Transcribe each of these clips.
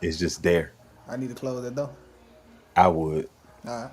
It's just there. I need to close that door. I would. All right.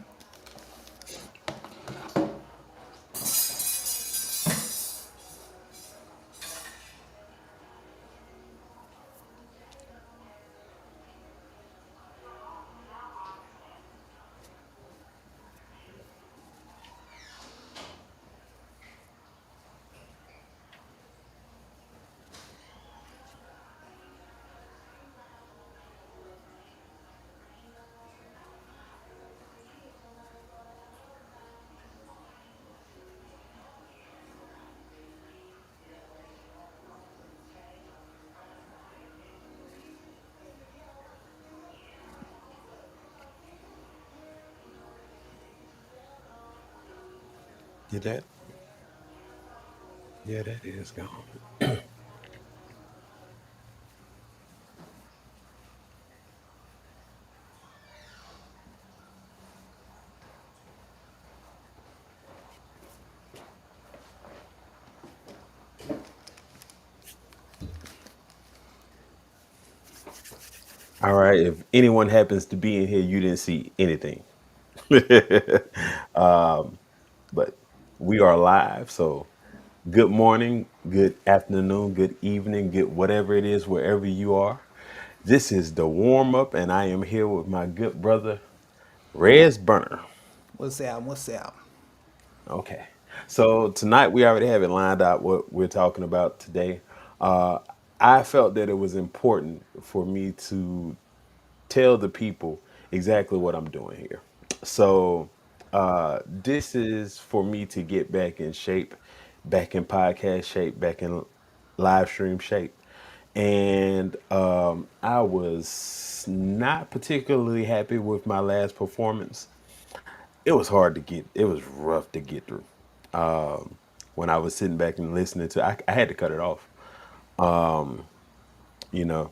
Did that? Yeah, that is gone. All right. If anyone happens to be in here, you didn't see anything. But we are live. So good morning, good afternoon, good evening, good whatever it is, wherever you are. This is the warm up, and I am here with my good brother, Rez Burner. What's up? What's up? Okay. So tonight we already have it lined out what we're talking about today. Uh, I felt that it was important for me to tell the people exactly what I'm doing here. So this is for me to get back in shape, back in podcast shape, back in live stream shape. And I was not particularly happy with my last performance. It was hard to get, it was rough to get through. When I was sitting back and listening to, I had to cut it off, you know,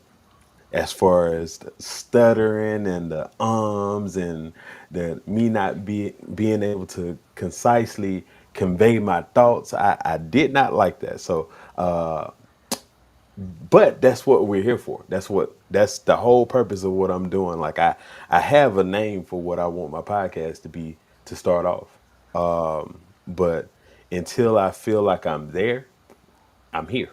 as far as the stuttering and the ums and the me not being able to concisely convey my thoughts. I did not like that. So, but that's what we're here for. That's the whole purpose of what I'm doing. Like I have a name for what I want my podcast to be to start off. But until I feel like I'm there, I'm here.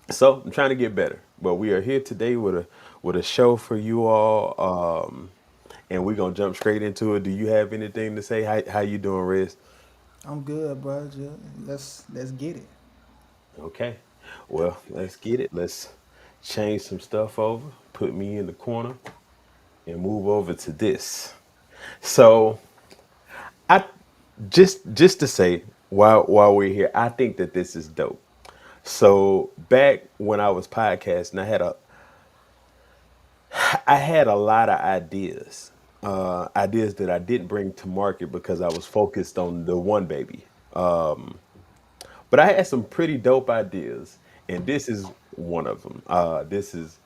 So I'm trying to get better. But we are here today with a show for you all, and we're gonna jump straight into it. Do you have anything to say? How you doing, Rez? I'm good, bro. Let's get it. Okay. Well, let's get it. Let's change some stuff over. Put me in the corner and move over to this. So I just to say while we're here, I think that this is dope. So back when I was podcasting, I had a lot of ideas, ideas that I didn't bring to market because I was focused on the one baby. But I had some pretty dope ideas, and this is one of them. This is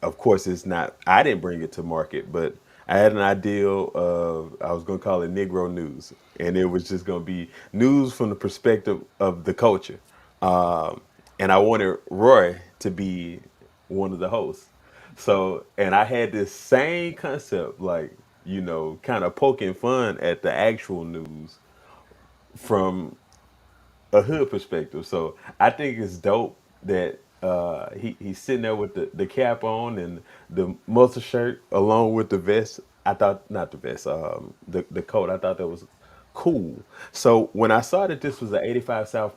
of course it's not. I didn't bring it to market, but I had an idea of I was going to call it Negro news, and it was just going to be news from the perspective of the culture. Um, and I wanted Roy to be one of the hosts. So, and I had this same concept, like, kind of poking fun at the actual news from a hood perspective. So I think it's dope that he's sitting there with the cap on and the muscle shirt along with the vest. I thought not the vest, the coat. I thought that was cool. So when I saw that this was an 85 South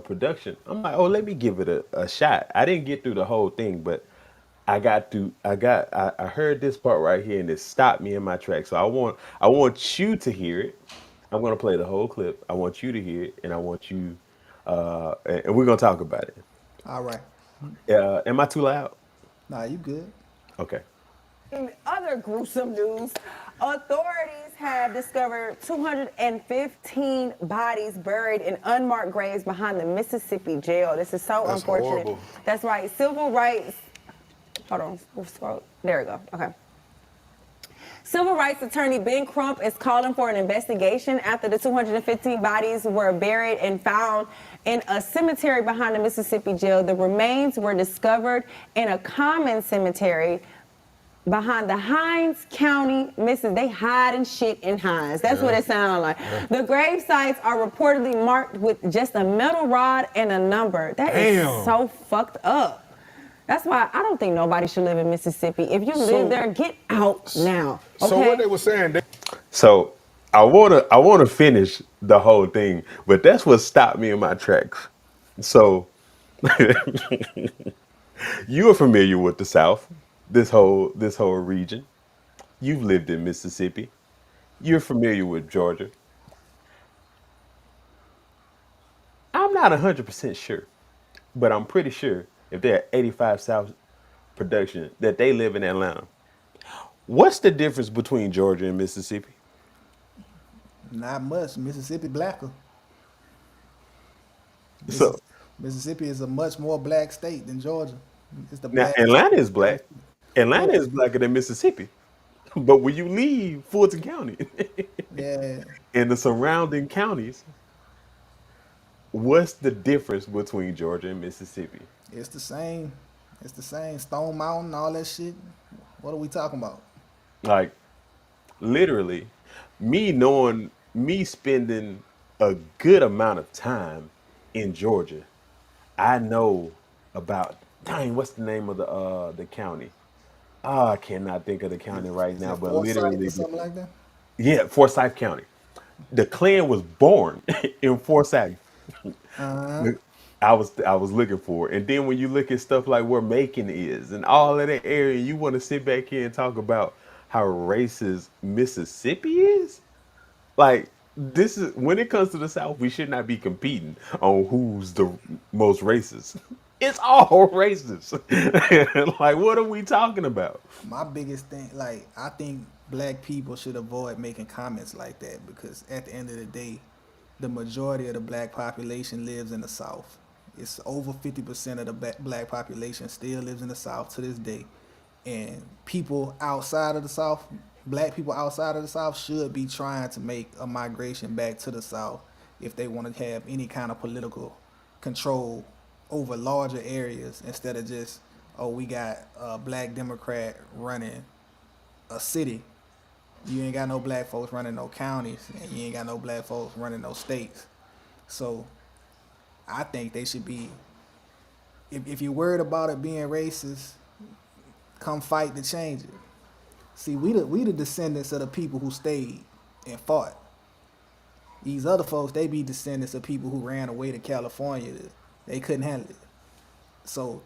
production, I'm like, oh, let me give it a shot. I didn't get through the whole thing, but I heard this part right here and it stopped me in my track. So I want you to hear it. I'm gonna play the whole clip. I want you to hear it, and I want you, and we're gonna talk about it. All right. Am I too loud? Nah, you good? Okay. In other gruesome news, authorities have discovered 215 bodies buried in unmarked graves behind the Mississippi jail. This is so That's unfortunate. horrible. That's right. Civil rights. Hold on. Scroll. There we go. Okay. Civil rights attorney Ben Crump is calling for an investigation after the 215 bodies were buried and found in a cemetery behind the Mississippi jail. The remains were discovered in a common cemetery behind the Hinds County, Mississippi. They hiding shit in Hinds. That's what it sounds like. The grave sites are reportedly marked with just a metal rod and a number. That is so fucked up. That's why I don't think nobody should live in Mississippi. If you live there, get out now. Okay? So what they were saying, So I wanna finish the whole thing, but that's what stopped me in my tracks. So you are familiar with the South, this whole region. You've lived in Mississippi. You're familiar with Georgia. I'm not 100% sure, but I'm pretty sure if they're 85 South production that they live in Atlanta. What's the difference between Georgia and Mississippi? Not much. Mississippi blacker. So Mississippi is a much more black state than Georgia. It's the now black. Atlanta is black. Atlanta is blacker than Mississippi. But when you leave Fulton County Yeah, and the surrounding counties, what's the difference between Georgia and Mississippi? it's the same. It's the same. Stone Mountain, all that shit. What are we talking about? Like literally, me spending a good amount of time in Georgia, I know about dang, what's the name of the county? Ah, I cannot think of the county right Is now, it but Forsyth literally, or something like that? yeah, Forsyth County. The Klan was born in Forsyth. Uh-huh. I was looking for it. And then when you look at stuff like where Macon is and all of that area, you want to sit back here and talk about how racist Mississippi is? Like this is when it comes to the South, we should not be competing on who's the most racist. It's all racist. Like what are we talking about? My biggest thing, like, I think black people should avoid making comments like that because at the end of the day, the majority of the black population lives in the South. It's over 50% of the black population still lives in the South to this day. And people outside of the South, black people outside of the South should be trying to make a migration back to the South if they want to have any kind of political control over larger areas instead of just, oh, we got a black Democrat running a city. You ain't got no black folks running no counties, and you ain't got no black folks running no states. So I think they should be, if you're worried about it being racist, come fight to change it. See, we the descendants of the people who stayed and fought. These other folks, they be descendants of people who ran away to California. They couldn't handle it. So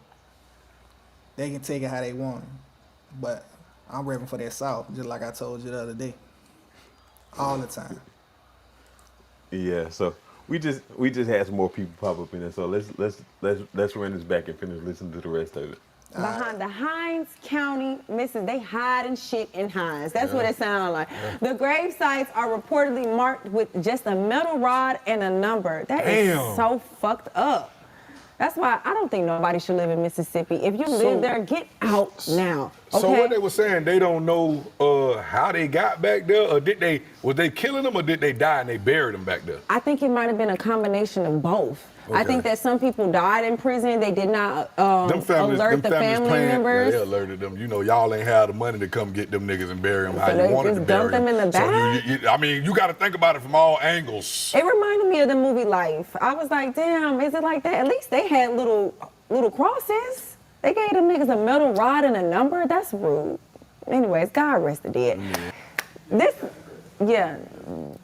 they can take it how they want. But I'm repping for that South, just like I told you the other day. All the time. Yeah, so we just had some more people pop up in there. So let's run this back and finish listening to the rest of it. Behind the Hinds County, Mississippi. They hiding shit in Hinds. That's what it sounds like. The grave sites are reportedly marked with just a metal rod and a number. That is so fucked up. That's why I don't think nobody should live in Mississippi. If you live there, get out now. Okay? So what they were saying, they don't know how they got back there, or was they killing them, or did they die and they buried them back there? I think it might have been a combination of both. I think that some people died in prison. They did not alert the family members. Yeah, they alerted them. You know, y'all ain't have the money to come get them niggas and bury them how So you they wanted just to bury dumped them in the bag? So I mean, you got to think about it from all angles. It reminded me of the movie Life. I was like, damn, is it like that? At least they had little crosses. They gave them niggas a metal rod and a number. That's rude. Anyways, God rest the dead.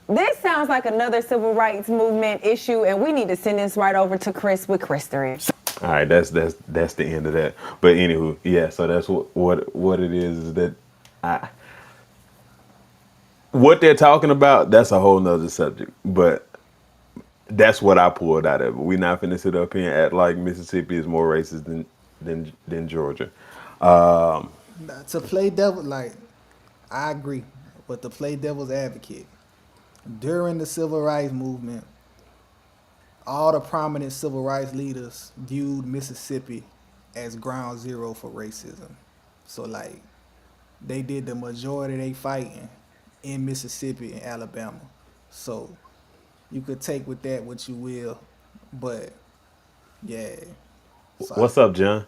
This sounds like another civil rights movement issue, and we need to send this right over to Chris with Christopher. All right, that's the end of that. But anywho, yeah. So that's what it is that what they're talking about. That's a whole nother subject. But that's what I pulled out of it. We're not finna sit up here and act like Mississippi is more racist than Georgia. To play devil, like, I agree, but to play devil's advocate, during the civil rights movement, all the prominent civil rights leaders viewed Mississippi as ground zero for racism. So, like, they did the majority of they fighting in Mississippi and Alabama. So you could take with that what you will, but yeah. So What's up, John?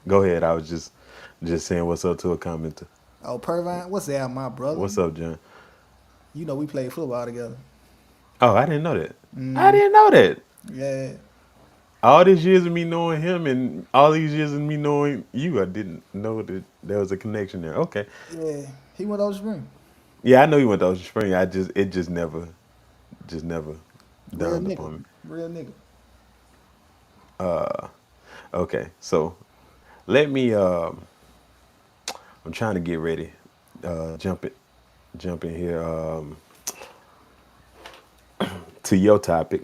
Go ahead. I was just saying what's up to a commenter. oh Pervine, what's that, my brother? What's up, John? You know we played football together. Oh, I didn't know that. I didn't know that. Yeah, All these years of me knowing him and all these years of me knowing you, I didn't know that there was a connection there. Okay. yeah. He went over spring. Yeah, I know you went to Ocean Spring. It just never Real dawned nigga. upon me. Real nigga. Okay, so let me. I'm trying to get ready. Jump in here to your topic.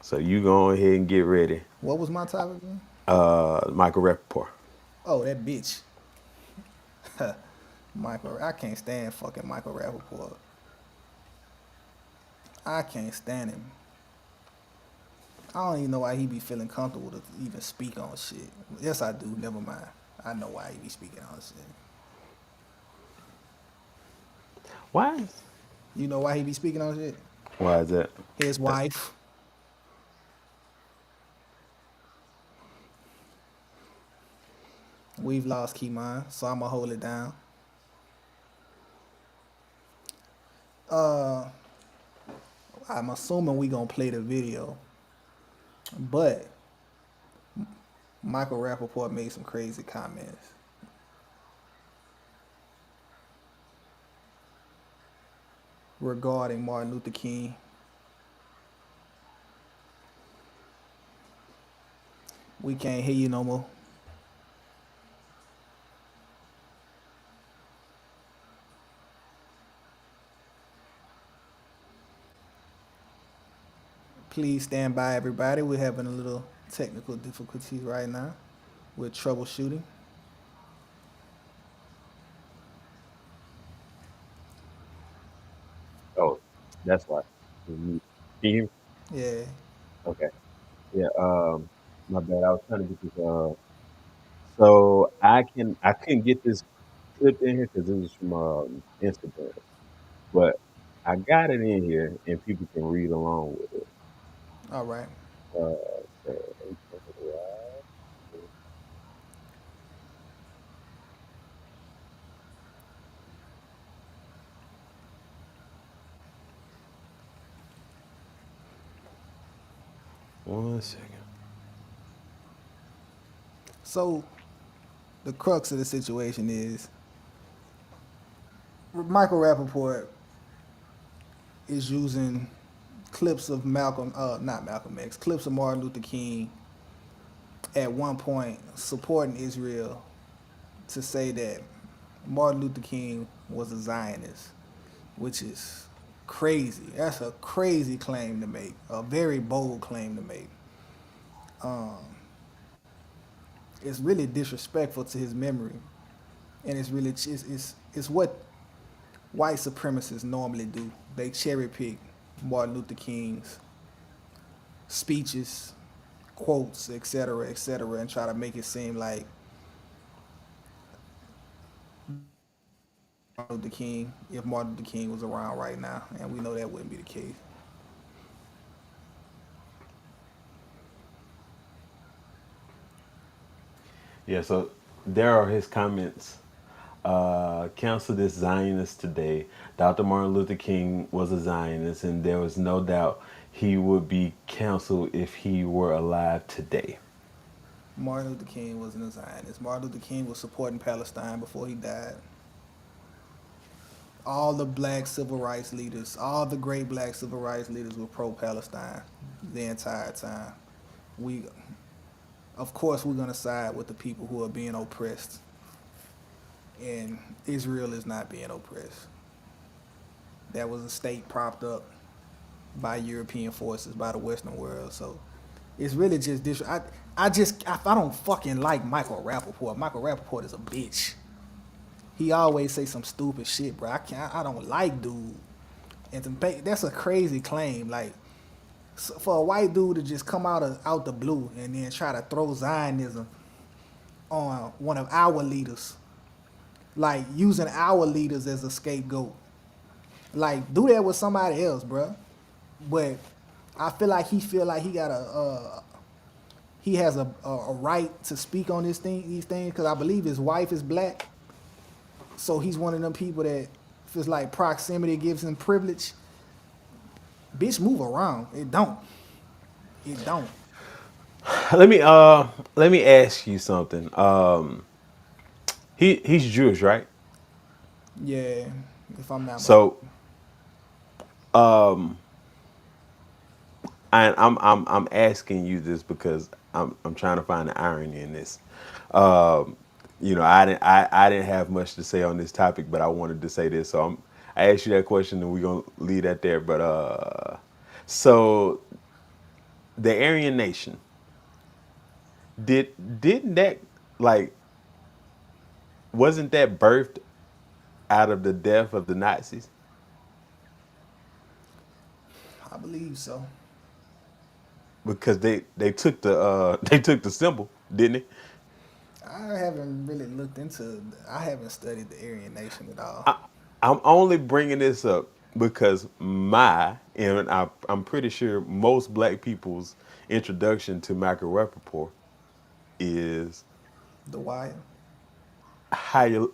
So you go ahead and get ready. What was my topic again? Michael Rapaport. Oh, that bitch. Michael, I can't stand fucking Michael Rapaport. I can't stand him. I don't even know why he be feeling comfortable to even speak on shit. Yes, I do. Never mind. I know why he be speaking on shit. Why? You know why he be speaking on shit? Why is that? His wife. We've lost Keyman, so I'ma hold it down. Uh, I'm assuming we gonna play the video, but Michael Rapaport made some crazy comments. Regarding Martin Luther King. We can't hear you no more. Please stand by, everybody. We're having a little technical difficulties right now. We're troubleshooting. Oh, that's why. Can you hear me? Yeah. Okay. Yeah. My bad. I was trying to get this. So I couldn't get this clip in here because it was from Instagram, but I got it in here and people can read along with it. All right. Uh, so, let me check it out. 1 second. So the crux of the situation is Michael Rapaport is using clips of not Malcolm X, clips of Martin Luther King at one point supporting Israel to say that Martin Luther King was a Zionist, which is crazy. That's a crazy claim to make, a very bold claim to make. It's really disrespectful to his memory, and it's what white supremacists normally do. They cherry pick Martin Luther King's speeches, quotes, etc., and try to make it seem like Martin Luther King, if Martin Luther King was around right now, and we know that wouldn't be the case. Yeah. So there are his comments. Cancel this Zionist today. Dr. Martin Luther King was a Zionist, and there was no doubt he would be canceled if he were alive today. Martin Luther King wasn't a Zionist. Martin Luther King was supporting Palestine before he died. All the black civil rights leaders, all the great black civil rights leaders were pro-Palestine the entire time. We, of course, we're gonna side with the people who are being oppressed, and Israel is not being oppressed. That was a state propped up by European forces, by the Western world. So it's really just this. I don't fucking like Michael Rapaport. Michael Rapaport is a bitch. He always say some stupid shit, bro. I don't like dude. And that's a crazy claim. Like for a white dude to just come out the blue and then try to throw Zionism on one of our leaders like using our leaders as a scapegoat. Like do that with somebody else, bruh. But I feel like he got he has a right to speak on these things because I believe his wife is black, so he's one of them people that feels like proximity gives him privilege. Bitch, move around. It don't. It don't. Let me ask you something. He's Jewish, right? Yeah, if I'm not So mistaken. and I'm asking you this because I'm trying to find the irony in this. You know, I didn't have much to say on this topic, but I wanted to say this, so I asked you that question, and we're gonna leave that there. But so the Aryan Nation didn't that like wasn't that birthed out of the death of the Nazis? I believe so. Because they took the they took the symbol, didn't they? I haven't really looked into. I haven't studied the Aryan Nation at all. I'm only bringing this up because I'm pretty sure most black people's introduction to Michael Rapaport is The Wire. higher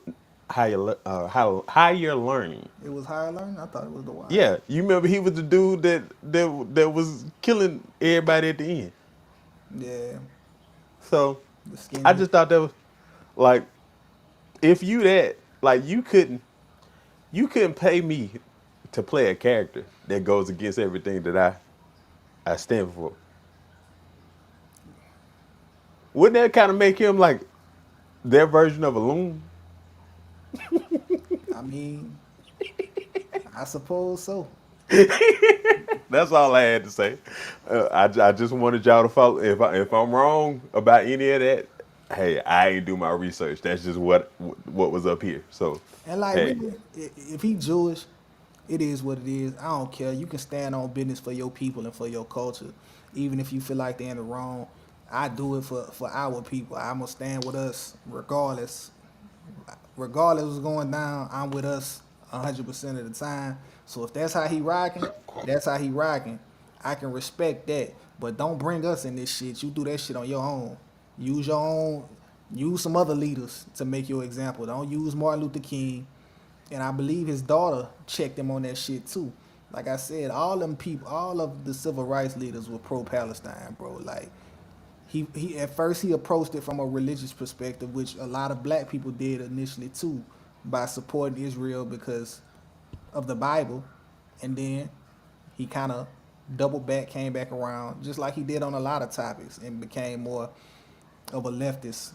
higher learning. It was higher learning. I thought it was The Wire. Yeah, you remember he was the dude that was killing everybody at the end. Yeah, So the I skinny. just thought that was like if you that like you couldn't pay me to play a character that goes against everything that I stand for. Wouldn't that kind of make him like their version of a loon? I mean, I suppose so. That's all I had to say. I just wanted y'all to follow. If I'm wrong about any of that, hey, I ain't do my research. That's just what was up here. So, And like hey, really, if he Jewish, it is what it is. I don't care. You can stand on business for your people and for your culture, even if you feel like they're in the wrong. I do it for our people. I'm gonna stand with us regardless. Regardless of what's going down, I'm with us 100% of the time. So if that's how he rocking, that's how he rocking. I can respect that, but don't bring us in this shit. You do that shit on your own. Use your own. Use some other leaders to make your example. Don't use Martin Luther King. And I believe his daughter checked him on that shit too. Like I said, all them people, all of the civil rights leaders were pro Palestine, bro. Like he at first he approached it from a religious perspective, which a lot of black people did initially too, by supporting Israel because of the Bible, and then he kind of doubled back, came back around, just like he did on a lot of topics, and became more of a leftist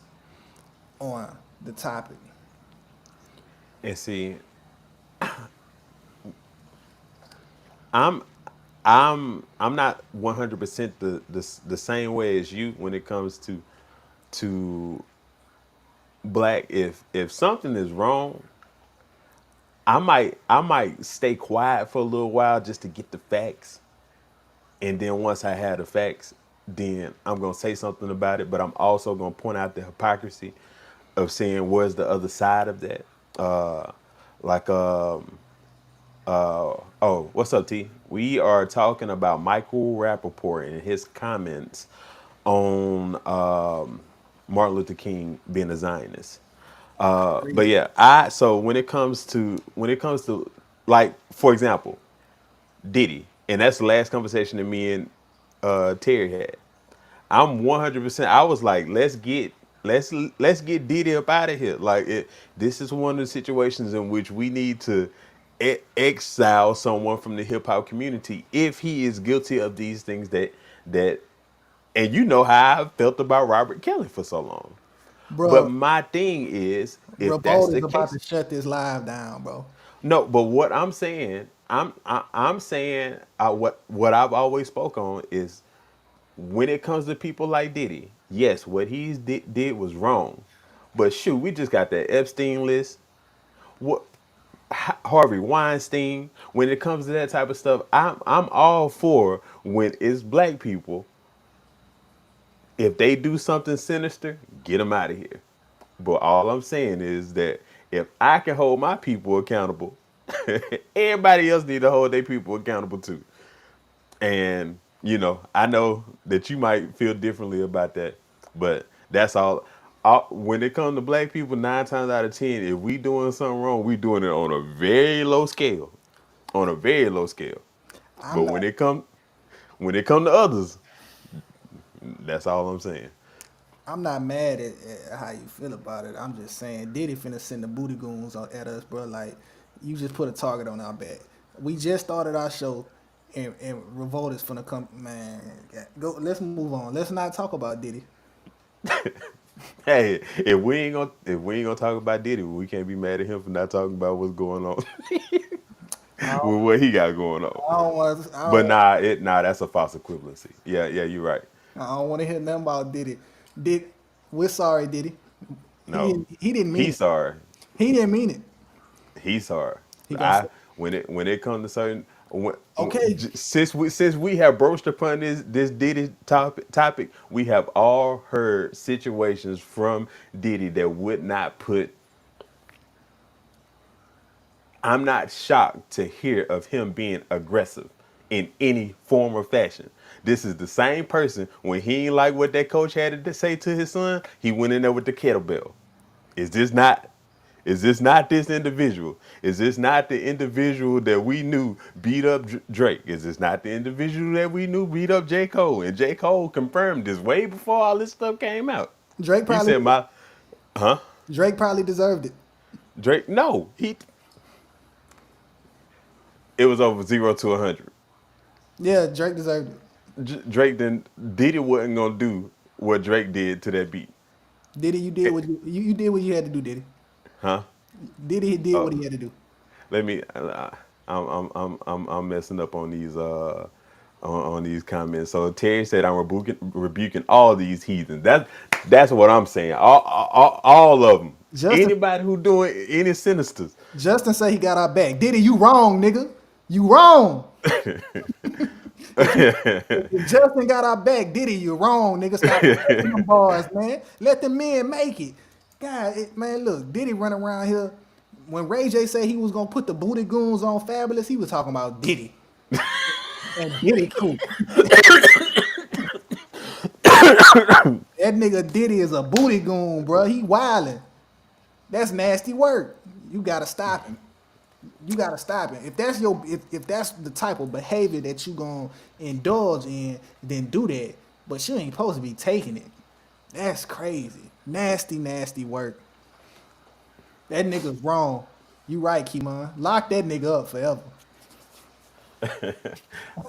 on the topic. and see, I'm I'm not 100% the same way as you when it comes to black. If something is wrong, I might stay quiet for a little while just to get the facts, and then once I have the facts, then I'm gonna say something about it. But I'm also gonna point out the hypocrisy of saying where's the other side of that. Like oh, what's up, T? We are talking about Michael Rapaport and his comments on Martin Luther King being a Zionist. But Crazy. yeah, I so when it comes to like for example, Diddy, and that's the last conversation that me and Terry had. I'm 100%. I was like, let's get Diddy up out of here. Like this is one of the situations in which we need to exile someone from the hip hop community if he is guilty of these things that. And you know how I felt about Robert Kelly for so long. But Bro, my thing is, if that's Revolt the is about case, to shut this live down, bro. no. But what I'm saying, I'm saying what I've always spoke on is when it comes to people like Diddy, yes, what he did was wrong. But shoot, we just got that Epstein list. What Harvey Weinstein. When it comes to that type of stuff, I'm all for when it's black people. If they do something sinister, get them out of here. But all I'm saying is that If I can hold my people accountable, everybody else need to hold their people accountable too. And I know that you might feel differently about that, but that's all. When it comes to black people, 9 times out of 10, if we doing something wrong, we doing it on a very low scale, on a very low scale. But I'm not when it come to others, that's all I'm saying. I'm not mad at how you feel about it. I'm just saying Diddy finna send the booty goons at us, bro. Like you just put a target on our back. We just started our show, and Revolt is finna come. Man, go. Let's move on. Let's not talk about Diddy. Hey, if we ain't gonna talk about Diddy, we can't be mad at him for not talking about what's going on I don't, with what he got going on. I don't want. But nah, that's a false equivalency. Yeah, you're right. I don't want to hear nothing about Diddy. Did we're sorry, Diddy. He No, didn't. He didn't mean he's it. sorry. He didn't mean it. He's sorry. He gonna say, I when it comes to certain okay, since we have broached upon this Diddy topic, we have all heard situations from Diddy that would not put. I'm not shocked to hear of him being aggressive in any form or fashion. This is the same person when he ain't like what that coach had to say to his son, he went in there with the kettlebell. Is this not is this not this individual? Is this not the individual that we knew beat up Drake? Is this not the individual that we knew beat up J. Cole? And J. Cole confirmed this way before all this stuff came out. Drake He probably said my Drake probably deserved it. Drake, no, it was over 0 to 100. Yeah, Drake deserved it. Drake then Diddy wasn't gonna do what Drake did to that beat. Diddy, you did Eh, what you did what you had to do, Diddy. Huh? Diddy did Uh, what he had to do. let me. I'm messing up on these on these comments. So Terry said I'm rebuking all these heathens. That's what I'm saying. All of them. Justin Anybody who doing any sinisters. Justin say he got our back. Diddy, you wrong, nigga. You wrong. If Justin got our back, Diddy, you wrong, nigga. Stop playing them bars, man. Let the men make it. God, man, look, Diddy run around here. When Ray J said he was gonna put the booty goons on Fabulous, he was talking about Diddy. And Diddy cool. That nigga Diddy is a booty goon, bro. He wildin'. That's nasty work. You gotta stop him. You gotta stop it. If that's the type of behavior that you gonna indulge in, then do that. But you ain't supposed to be taking it. That's crazy. Nasty, nasty work. That nigga's wrong. You right, Kimon. Lock that nigga up forever.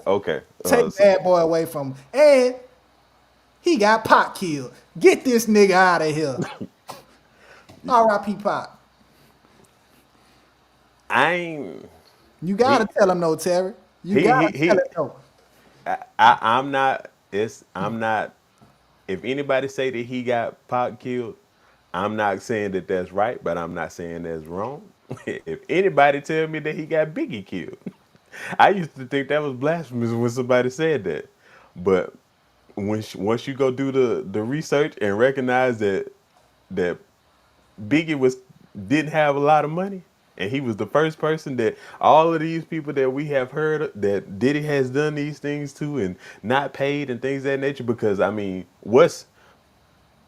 Okay. Take bad boy away from him. And he got Pop killed. Get this nigga out of here. R.I.P. Pop. I ain't. You gotta He tell him no, Terry. You he he gotta tell he. him no. I'm not. I'm not. If anybody say that he got Pac killed, I'm not saying that that's right, but I'm not saying that's wrong. If anybody tell me that he got Biggie killed, I used to think that was blasphemous when somebody said that. But once you go do the research and recognize that Biggie didn't have a lot of money, and he was the first person that all of these people that we have heard that Diddy has done these things to and not paid and things of that nature. Because I mean, what's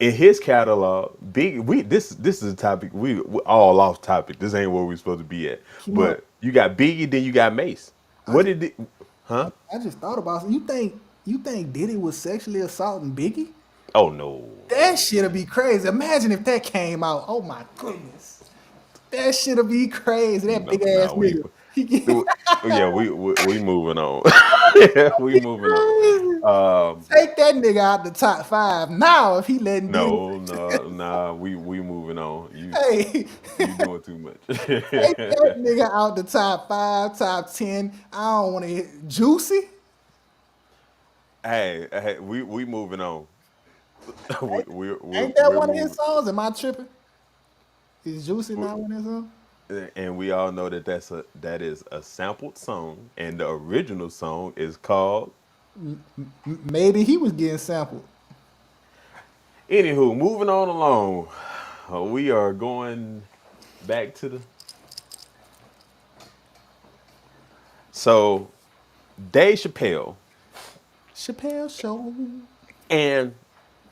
in his catalog? Big we this is a topic we all off topic. This ain't where we're supposed to be at. Kimon, But you got Biggie, then you got Mace. I What just did it? Huh? I just thought about it. You think Diddy was sexually assaulting Biggie? Oh no. That shit'll be crazy. Imagine if that came out. Oh my goodness. That shit'll be crazy. That No, big ass no, nigga. He get yeah, we moving on. Yeah, we moving on. crazy. Take that nigga out the top five now if he letting Diddy. No, no, nah, we moving on. Hey, You doing too much. take that nigga out the top five, top 10. I don't want to hit Juicy. Hey, we moving on. Ain't that We're one of his moving, songs? Am I tripping? Is Juicy not one of his songs? and we all know that that is a sampled song, and the original song is called. Maybe he was getting sampled. Anywho, moving on along. We are going back to the. So, Dave Chappelle, Chappelle Show. and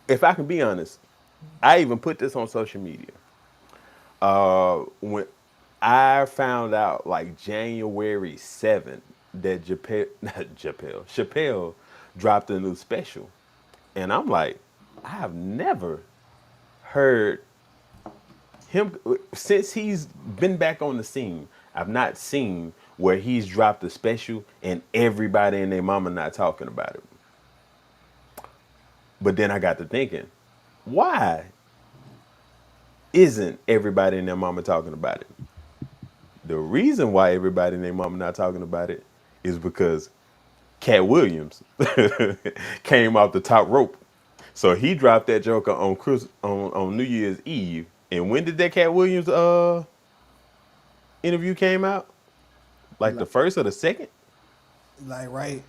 if I can be honest, I even put this on social media. When I found out like January 7th that Chappelle dropped a new special. And I'm like, I have never heard him since he's been back on the scene. I've not seen where he's dropped a special and everybody and their mama not talking about it. But then I got to thinking, why isn't everybody and their mama talking about it? The reason why everybody and their mama not talking about it is because Katt Williams came off the top rope. So he dropped that joker on New Year's Eve. And when did that Katt Williams interview came out? Like the first or the second? Like right,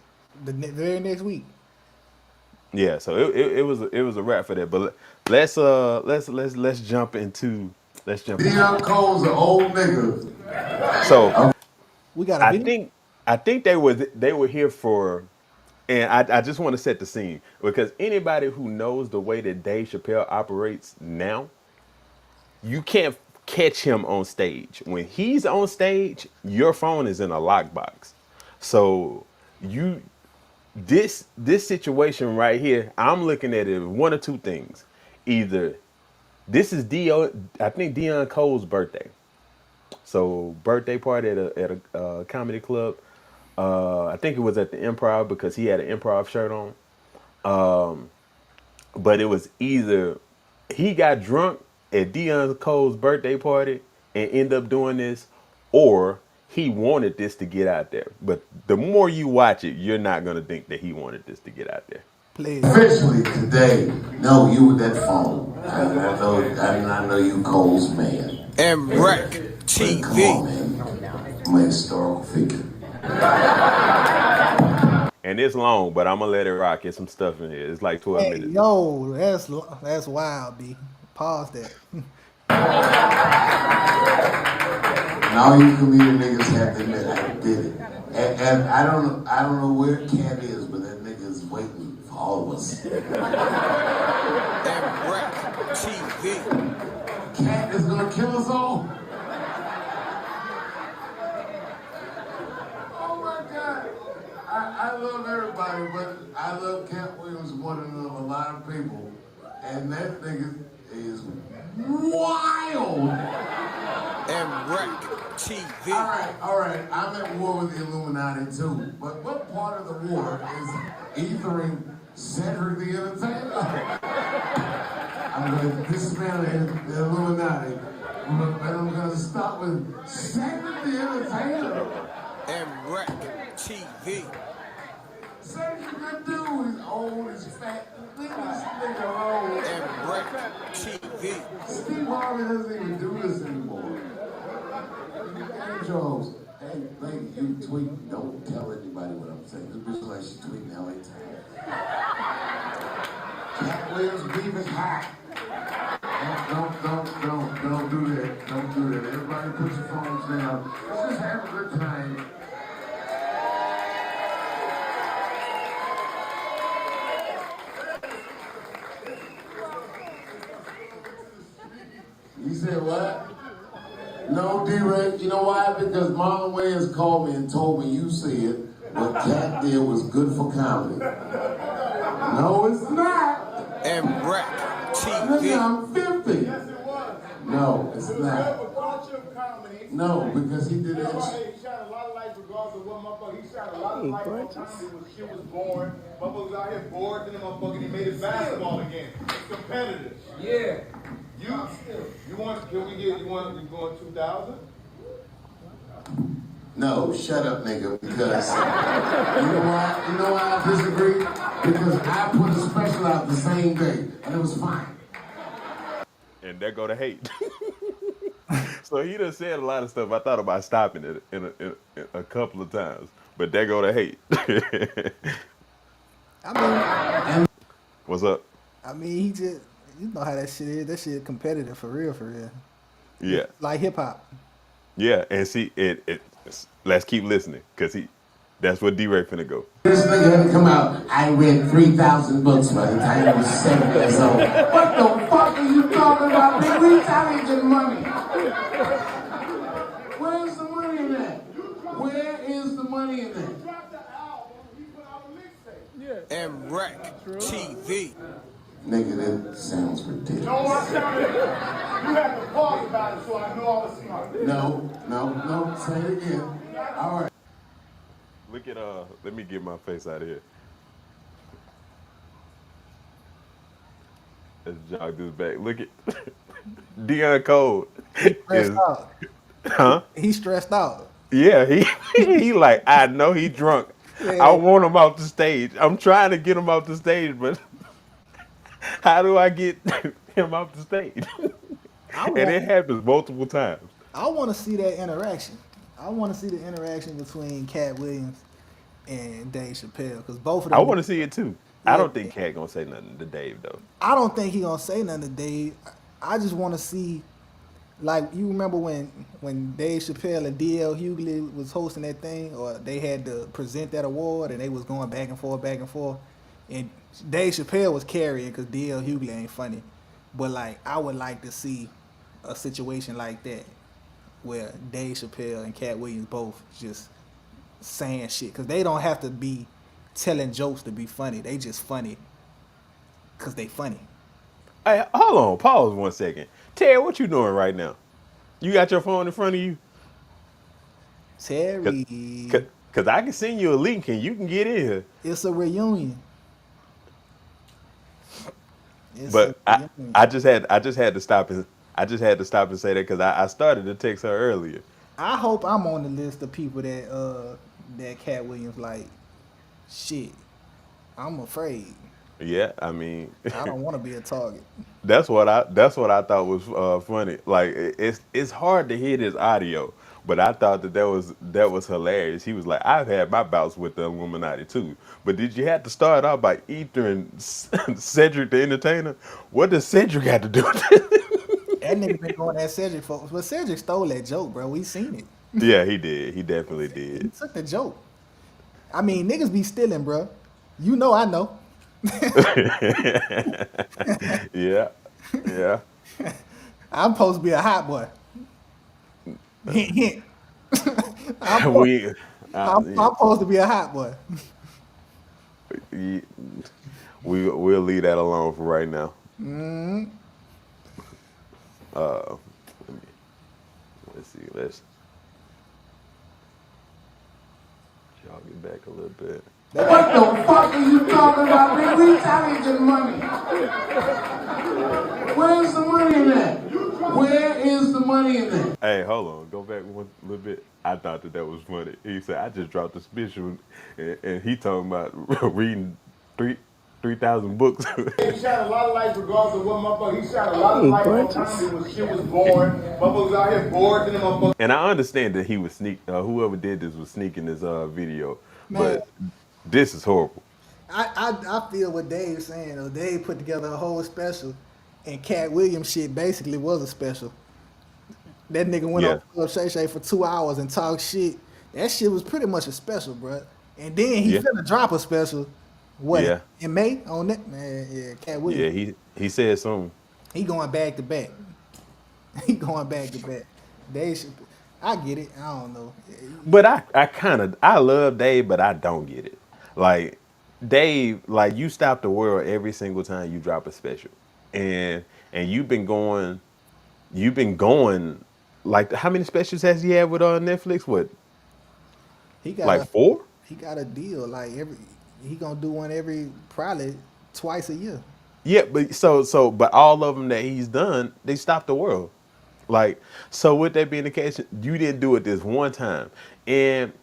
the very next week. Yeah, so it was a wrap for that. But let's jump into Dion Cole's an old nigga. so We got a I video. think they were here for, and I just want to set the scene because anybody who knows the way that Dave Chappelle operates now, you can't catch him on stage. When he's on stage, your phone is in a lockbox. So you this situation right here, I'm looking at it one or two things. Either this is I think Dion Cole's birthday. So birthday party at a comedy club. I think it was at the Improv because he had an Improv shirt on. But it was either he got drunk at Dion Cole's birthday party and ended up doing this, or he wanted this to get out there. But the more you watch it, you're not gonna think that he wanted this to get out there. Please. Officially today, no, you with that phone. I did not know you Cole's man. And Wreck But come on, man. I'm a historical figure. And it's long, but I'm gonna let it rock. There's some stuff in here. It's like 12 Hey, minutes. yo, that's wild, B. Pause that. And all you comedian niggas have to admit I did it. And I don't know where Katt is, but that nigga is waiting for all of us. and Wreck TV. Katt is gonna kill us all. Oh my God. I love everybody, but I love Katt Williams more than a lot of people. And that nigga is wild. And Wreck TV. All right. I'm at war with the Illuminati too. But what part of the war is ethering Cedric the Entertainer? I'm going to dismantle the Illuminati, but I'm going to stop with Cedric the Entertainer. And Wreck TV. Cedric's a good dude. He's old, he's fat. Leave this nigga alone. And Wreck TV. Steve Harvey doesn't even do this anymore. Angels. Hey, lady, you tweet. Don't tell anybody what I'm saying. This bitch is like she's tweeting LA Times. Katt Williams' beef is hot. Don't do that. Don't do that. Everybody put your phones down. Let's just have a good time. You said what? No, D-Ray. You know why? Because Marlon Wayans called me and told me you said what Katt did was good for comedy. No, it's not. And Wreck Nigga, TV. I'm 50. No, it's not. No, because he did that shit. He shot a lot of lights regardless of what motherfucker. He shot a lot of lights when comedy when shit was born. Motherfuckers out here bored, then the motherfucker he made it basketball again. It's competitive. Yeah. You want? Can we get? You going 2000? No, shut up, nigga, because you know why I disagree? Because I put a special out the same day, and it was fine. And there go the hate. So he done said a lot of stuff. I thought about stopping it in a couple of times, but there go the hate. I What's up? mean, he just, you know how that shit is. That shit competitive for real, for real. Yeah. like hip hop. Yeah. And see, let's keep listening, cause that's what D-Ray finna go. This nigga had to come out. I read 3,000 books by the time I was 7 years old. What the fuck are you talking about? Big Reach, I ain't getting money. Where's the money in that? Where is the money in that? M Rec TV. Nigga, that sounds ridiculous. No, I sounded. You had to pause about it so I know I was smart. No, say it again. All right. Look at let me get my face out of here. Let's jog this back. Look at Deion Cole Stressed is, out. huh? He stressed out. Yeah, he like, I know he drunk. I Yeah. want him off the stage. I'm trying to get him off the stage, but how do I get him off the stage? I And it want, happens multiple times. I want to see that interaction. I want to see the interaction between Katt Williams and Dave Chappelle because both of them. I want to see it too. I Yeah. don't think Cat gonna say nothing to Dave though. I don't think he gonna say nothing to Dave. I just want to see, like, you remember when Dave Chappelle and D.L. Hughley was hosting that thing, or they had to present that award, and they was going back and forth, and Dave Chappelle was carrying because D.L. Hughley ain't funny. But like, I would like to see a situation like that where Dave Chappelle and Katt Williams both just saying shit because they don't have to be telling jokes to be funny. They just funny because they funny. Hey, hold on, pause 1 second. Ted, what you doing right now? You got your phone in front of you? Terry, Cause I can send you a link and you can get in here. it's a reunion. It's But a reunion. I just had to stop and say that because I started to text her earlier. I hope I'm on the list of people that Katt Williams like. Shit, I'm afraid. Yeah, I mean, I don't want to be a target. that's what I thought was funny. Like it's hard to hear this audio, but I thought that was hilarious. He was like, I've had my bouts with the Illuminati too, but did you have to start off by ethering Cedric the Entertainer? What does Cedric have to do with it? That nigga been going at Cedric for, but Cedric stole that joke, bro. We seen it. Yeah, he did. He definitely He did. took the joke. I mean, niggas be stealing, bro. You know, I know. Yeah, yeah. I'm supposed to be a hot boy. Hint, hint. I'm, supposed, we, I'm supposed to be a hot boy. yeah, we'll leave that alone for right now. Let's see. Let's jog it back a little bit. What the fuck are you talking about? Big Reach, I ain't getting money. Where's the money in that? Where is the money in that? Hey, hold on. Go back one little bit. I thought that was funny. He said, I just dropped a special, and he talking about reading 3,000 books. He shot a lot of lights regardless of what motherfucker. He shot a lot of lights on time when shit was born. Motherfuckers out here bored and them motherfuckers. And I understand that he was whoever did this was sneaking this video, Man. but this is horrible. I feel what Dave's saying. Though. Dave put together a whole special, and Katt Williams shit basically was a special. That nigga went Yeah. on Club Shay Shay for 2 hours and talked shit. That shit was pretty much a special, bro. And then he Yeah. finna drop a special. What? Yeah. In May on that man? Yeah, Katt Williams. Yeah, he said something. He going back to back. He going back to back. Dave should. I get it. I don't know. But I love Dave, but I don't get it. Like Dave, like you stop the world every single time you drop a special, and you've been going, like how many specials has he had with Netflix? What, He got like a, 4? he got a deal. Like he gonna do one every probably twice a year. Yeah, but but all of them that he's done, they stopped the world. Like, so with that being the case, you didn't do it this one time, and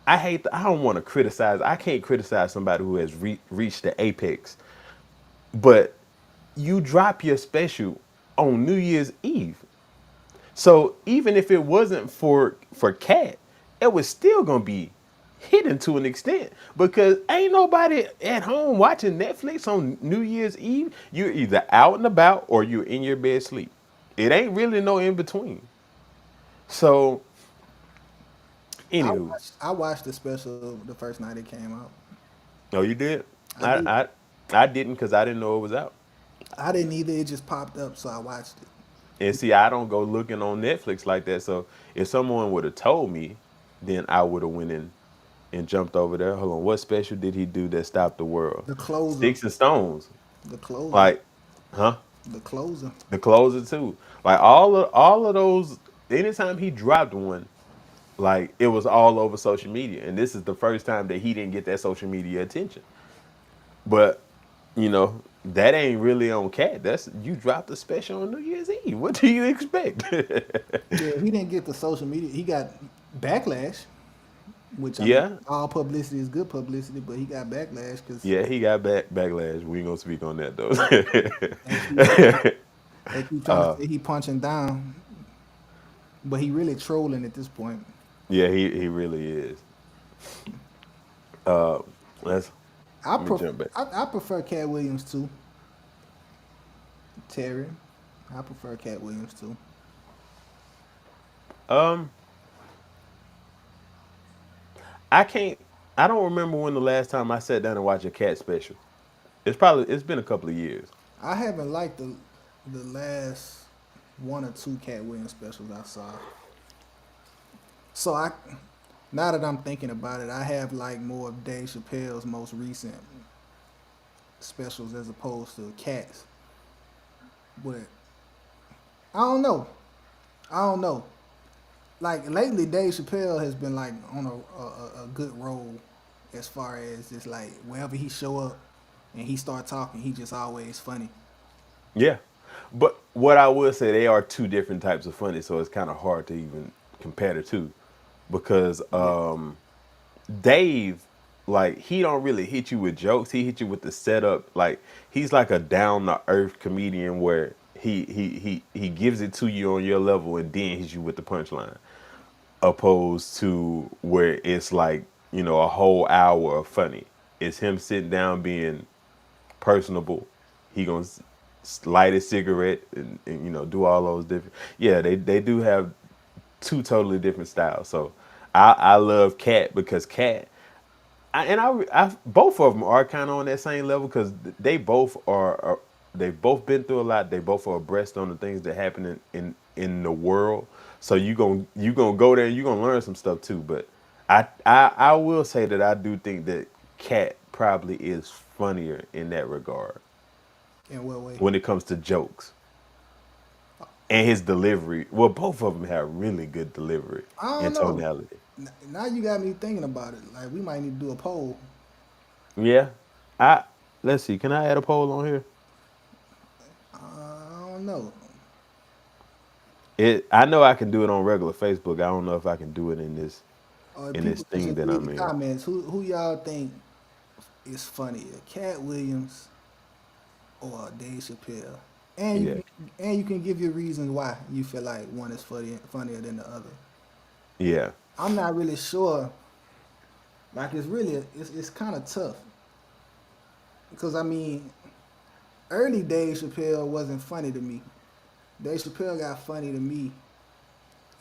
I don't want to criticize. I can't criticize somebody who has reached the apex, but you drop your special on New Year's Eve. So even if it wasn't for Cat, it was still gonna be hidden to an extent because ain't nobody at home watching Netflix on New Year's Eve. You're either out and about or you're in your bed sleep. It ain't really no in between. So, I anywho, watched I watched the special the first night it came out. oh, you did? I I did. I I didn't because I didn't know it was out. I didn't either. It just popped up, so I watched it. And see, I don't go looking on Netflix like that. So if someone would have told me, then I would have went in and jumped over there. Hold on, what special did he do that stopped the world? The closer, Sticks and Stones. the closer, Like, huh? the closer. The closer too. Like all of those. Anytime he dropped one, like it was all over social media, and this is the first time that he didn't get that social media attention. But that ain't really on Cat. That's you dropped a special on New Year's Eve. What do you expect? Yeah, he didn't get the social media. He got backlash, which I mean, Yeah, all publicity is good publicity, but he got backlash because yeah, he got backlash. We ain't gonna speak on that though. they keep trying to say he punching down, but he really trolling at this point. Yeah, he really is. Let's Let me jump back. I prefer Katt Williams too. Terry, I prefer Katt Williams too. Um, I can't. I don't remember when the last time I sat down and watched a Cat special. It's been a couple of years. I haven't liked the last one or two Katt Williams specials I saw. So I now that I'm thinking about it, I have like more of Dave Chappelle's most recent specials as opposed to Katt's. But I don't know. I don't know. Like lately, Dave Chappelle has been like on a good roll as far as just like wherever he show up and he start talking, he just always funny. Yeah, but what I would say, they are two different types of funny, so it's kind of hard to even compare the two, because Yeah. Dave, like, he don't really hit you with jokes. He hit you with the setup. Like, he's like a down to earth comedian where he gives it to you on your level and then hits you with the punchline, opposed to where it's like a whole hour of funny. It's him sitting down being personable. He gonna light a cigarette and do all those different. Yeah, they do have two totally different styles. So I love Cat because Cat, I both of them are kind of on that same level because they both are they've both been through a lot. They both are abreast on the things that happen in the world. So you gonna go there and you gonna learn some stuff too. But I will say that I do think that Cat probably is funnier in that regard In what way? when it comes to jokes and his delivery. Well, both of them have really good delivery I don't and know. tonality. Now you got me thinking about it. Like we might need to do a poll. Yeah, I let's see. Can I add a poll on here? I don't know. I know I can do it on regular Facebook. I don't know if I can do it in this Or in this people can thing just that leave I'm the in. comments. Who y'all think is funnier, Katt Williams or Dave Chappelle? And Yeah, you can give your reasons why you feel like one is funnier than the other. yeah, I'm not really sure. Like it's kind of tough because I mean, early Dave Chappelle wasn't funny to me. Dave Chappelle got funny to me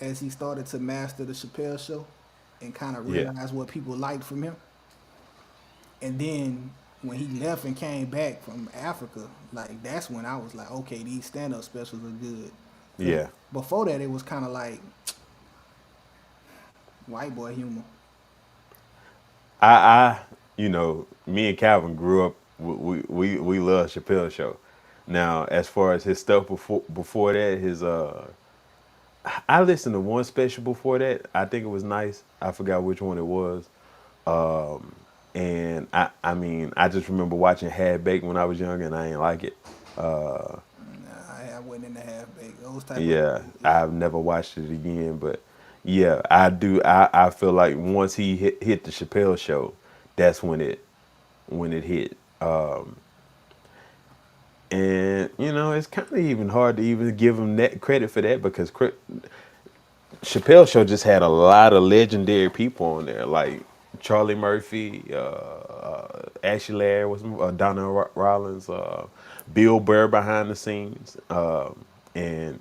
as he started to master the Chappelle show and kind of yeah, realize what people liked from him. And then when he left and came back from Africa, like that's when I was like, okay, these stand-up specials are good. 'Cause yeah. before that, it was kind of like white boy humor. Me and Calvin grew up. We love Chappelle show. Now, as far as his stuff before that, I listened to one special before that. I think it was nice. I forgot which one it was. And I mean, I just remember watching Half Baked when I was young, and I ain't like it. Nah, I went in the half baked. Those type of Yeah, yeah. I've never watched it again, but yeah, I do. I feel like once he hit the Chappelle show, that's when it hit. And it's kind of even hard to even give him that credit for that because Chappelle show just had a lot of legendary people on there, like Charlie Murphy, Ashley Larry was Donna Rollins, Bill Burr behind the scenes, and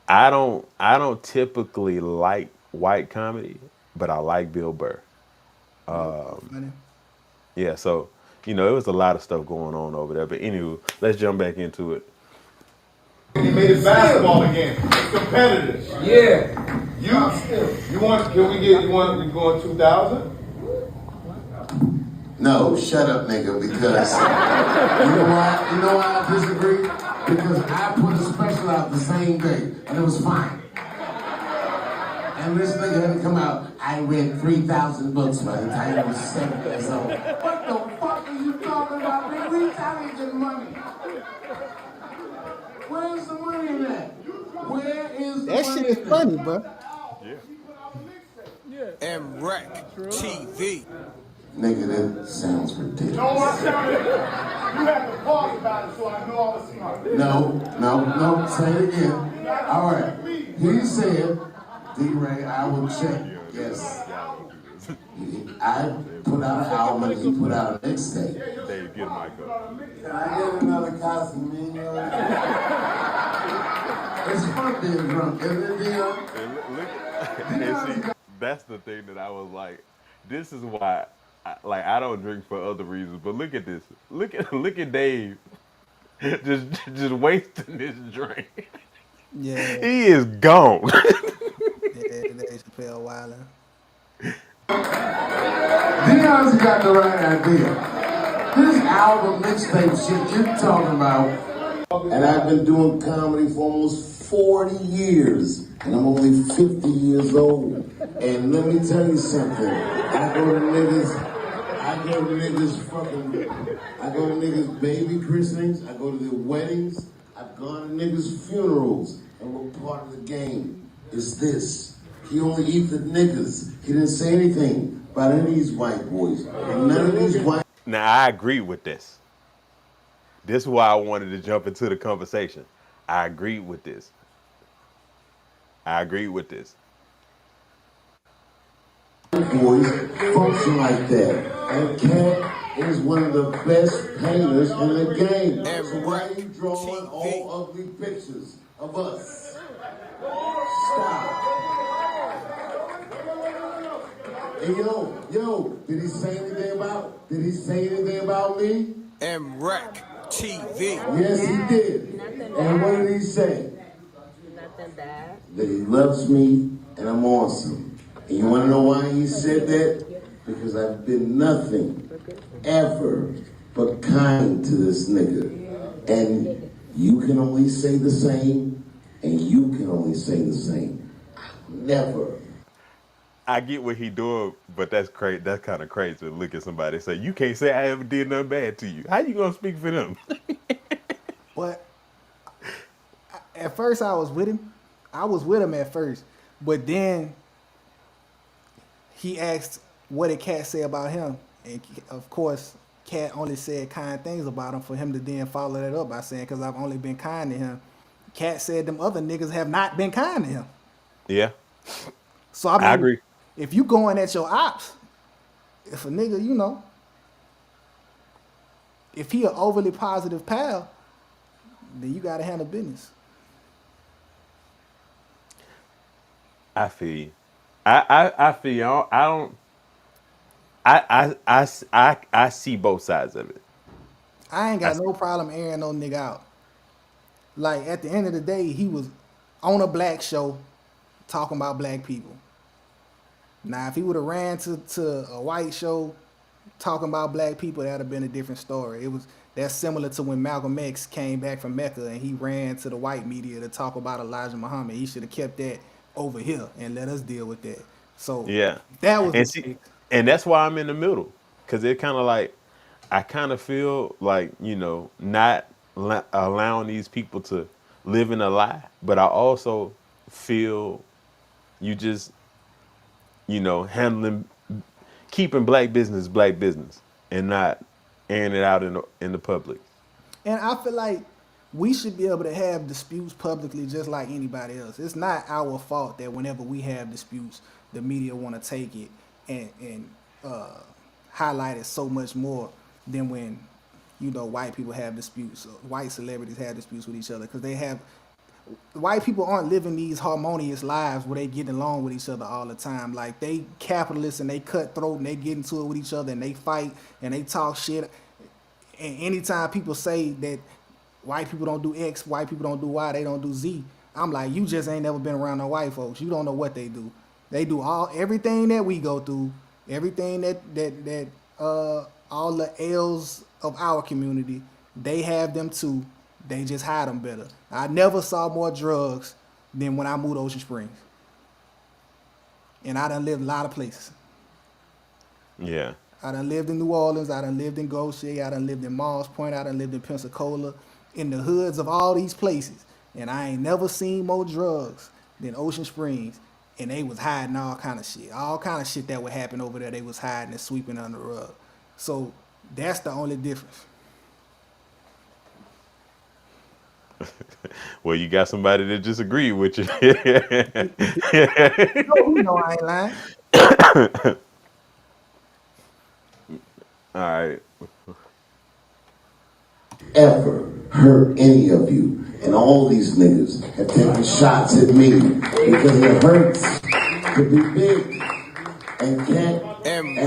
I don't typically like white comedy, but I like Bill Burr. Funny. Yeah, so it was a lot of stuff going on over there. But anyway, let's jump back into it. He made it basketball again. It's competitive. Yeah. You want? Can we get? You want? We going 2,000? No, shut up, nigga, because you know why? You know why I disagree? Because I put a special out the same day, and it was fine. And this nigga had to come out. I read 3,000 books by the time I was 7 years old. What the fuck are you talking about, nigga? We trying to get money. Where's the money in that? Where is the That money shit is in funny, that? bro. And Rec TV. Nigga, that sounds ridiculous. No, I sounded. You had to pause about it, so I know I was smart. No, say it again. All right. He said, D-Ray, I will check. Yes. I put out an album and he put out a mixtape. Dave, get my go. Can I get another Casamigos? It's fun being drunk, isn't it, Dion? And see, that's the thing that I was like, this is why, I don't drink for other reasons. But look at this. Look at Dave, just wasting this drink. Yeah, He is gone. yeah, Dave Chappelle wildin'. Dion's got the right idea. This album mixtape shit you're talking about, and I've been doing comedy for almost 40 years, and I'm only 50 years old. And let me tell you something. I go to niggas' baby christenings, I go to their weddings, I've gone to niggas' funerals, and we're part of the game. It's this. He only eats the niggas. He didn't say anything about any of these white boys. And none of these white. Now, I agree with this. This is why I wanted to jump into the conversation. I agree with this. boys function like that. And Katt is one of the best painters in the game. So why are you drawing all ugly pictures of us? Stop. And yo, did he say anything about me? And Rec TV. Yes, he did. And what did he say? Nothing bad. That he loves me and I'm awesome. And you want to know why he said that? Because I've been nothing ever but kind to this nigga. And you can only say the same, and you can only say the same. Never. I get what he doing, but that's crazy. That's kind of crazy to look at somebody and say, you can't say I ever did nothing bad to you. How you gonna speak for them? But at first I was with him. I was with him at first. But then he asked, what did Katt say about him? And of course, Katt only said kind things about him for him to then follow that up by saying, because I've only been kind to him. Katt said them other niggas have not been kind to him. Yeah, So I mean, I agree. if you going at your ops, if a nigga, if he an overly positive pal, then you gotta handle business. I feel you. I feel you. I don't. I see both sides of it. I ain't got no problem airing no nigga out. Like, at the end of the day, he was on a black show talking about black people. Now, if he would have ran to a white show talking about black people, that would have been a different story. That's similar to when Malcolm X came back from Mecca and he ran to the white media to talk about Elijah Muhammad. He should have kept that over here and let us deal with that. So Yeah, that was and the see, thing. and that's why I'm in the middle, because it kind of like I kind of feel like not allowing these people to live in a lie, but I also feel you just handling keeping black business, and not airing it out in the public. And I feel like we should be able to have disputes publicly just like anybody else. It's not our fault that whenever we have disputes, the media want to take it and highlight it so much more than when white people have disputes, white celebrities have disputes with each other, because they have white people aren't living these harmonious lives where they get along with each other all the time. Like they capitalists and they cutthroat and they get into it with each other and they fight and they talk shit. And anytime people say that white people don't do X, white people don't do Y, they don't do Z, I'm like, you just ain't never been around no white folks. You don't know what they do. They do everything that we go through, everything that all the L's of our community, they have them too. They just hide them better. I never saw more drugs than when I moved to Ocean Springs. And I done lived a lot of places. Yeah. I done lived in New Orleans. I done lived in Goshen. I done lived in Moss Point. I done lived in Pensacola, in the hoods of all these places. And I ain't never seen more drugs than Ocean Springs. And they was hiding all kind of shit. All kind of shit that would happen over there, they was hiding and sweeping under the rug. So that's the only difference. Well, you got somebody that disagreed with you. You know I ain't lying. All right. Ever hurt any of you, and all these niggas have taken shots at me because it hurts to be big and can't and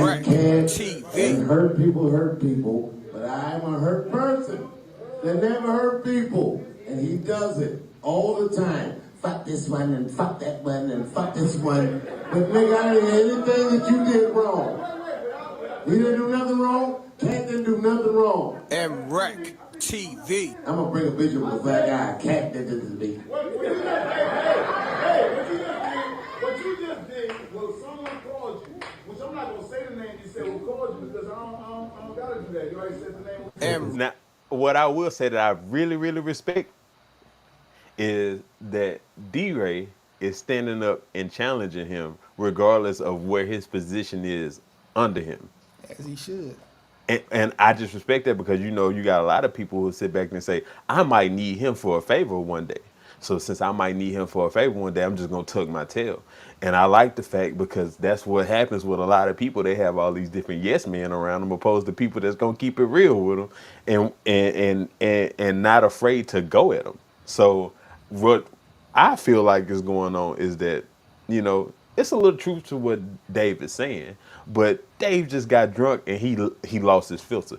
hurt people, but I'm a hurt person that never hurt people, and he does it all the time. Fuck this one and fuck that one and fuck this one, but nigga, I didn't hear anything that you did wrong. He didn't do nothing wrong. Katt didn't do nothing wrong. MREC TV. I'm gonna bring a picture of a black guy. Katt did this to me. What you just did was someone called you, which I'm not gonna say the name you said who called you because I don't gotta do that. You already said the name. Now, what I will say that I really, really respect is that Deray is standing up and challenging him regardless of where his position is under him. As he should. And I just respect that because, you know, you got a lot of people who sit back and say, I might need him for a favor one day. So since I might need him for a favor one day, I'm just going to tuck my tail. And I like the fact because that's what happens with a lot of people. They have all these different yes men around them opposed to people that's going to keep it real with them and not afraid to go at them. So what I feel like is going on is that, you know, it's a little truth to what Dave is saying, but Dave just got drunk and he lost his filter.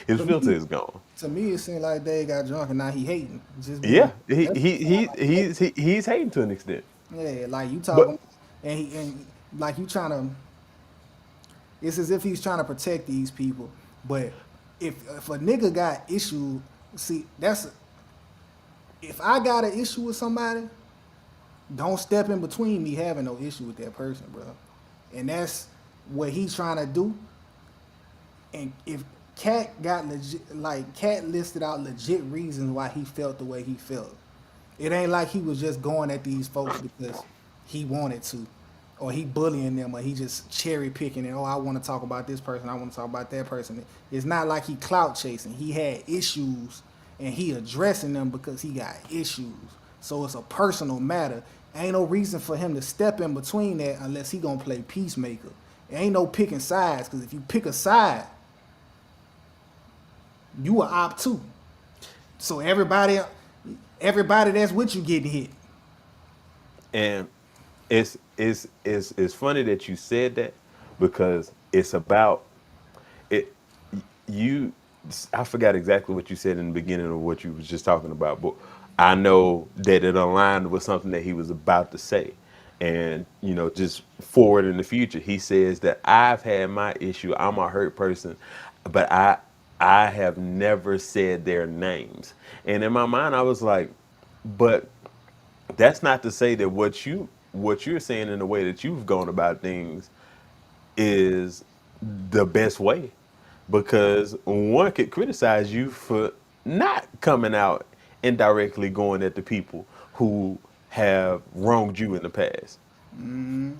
His filter is gone. To me, it seemed like Dave got drunk and now he hating. Just Yeah, he's hating to an extent. Yeah, like you But talking, and like you trying to. It's as if he's trying to protect these people, but if a nigga got issue, see if I got an issue with somebody, don't step in between me having no issue with that person, bro. And that's what he's trying to do. And if Katt got legit, like Katt listed out legit reasons why he felt the way he felt. It ain't like he was just going at these folks because he wanted to, or he bullying them, or he just cherry picking and, oh, I want to talk about this person, I want to talk about that person. It's not like he clout chasing. He had issues and he addressing them because he got issues. So it's a personal matter. Ain't no reason for him to step in between that unless he gonna play peacemaker. Ain't no picking sides, because if you pick a side, you are op too. So everybody that's with you getting hit. And it's funny that you said that because it's about it. I forgot exactly what you said in the beginning of what you was just talking about, but I know that it aligned with something that he was about to say. And, you know, just forward in the future, he says that I've had my issue. I'm a hurt person, but I have never said their names. And in my mind, I was like, but that's not to say that what you're saying in the way that you've gone about things is the best way, because one could criticize you for not coming out and directly going at the people who have wronged you in the past. I'm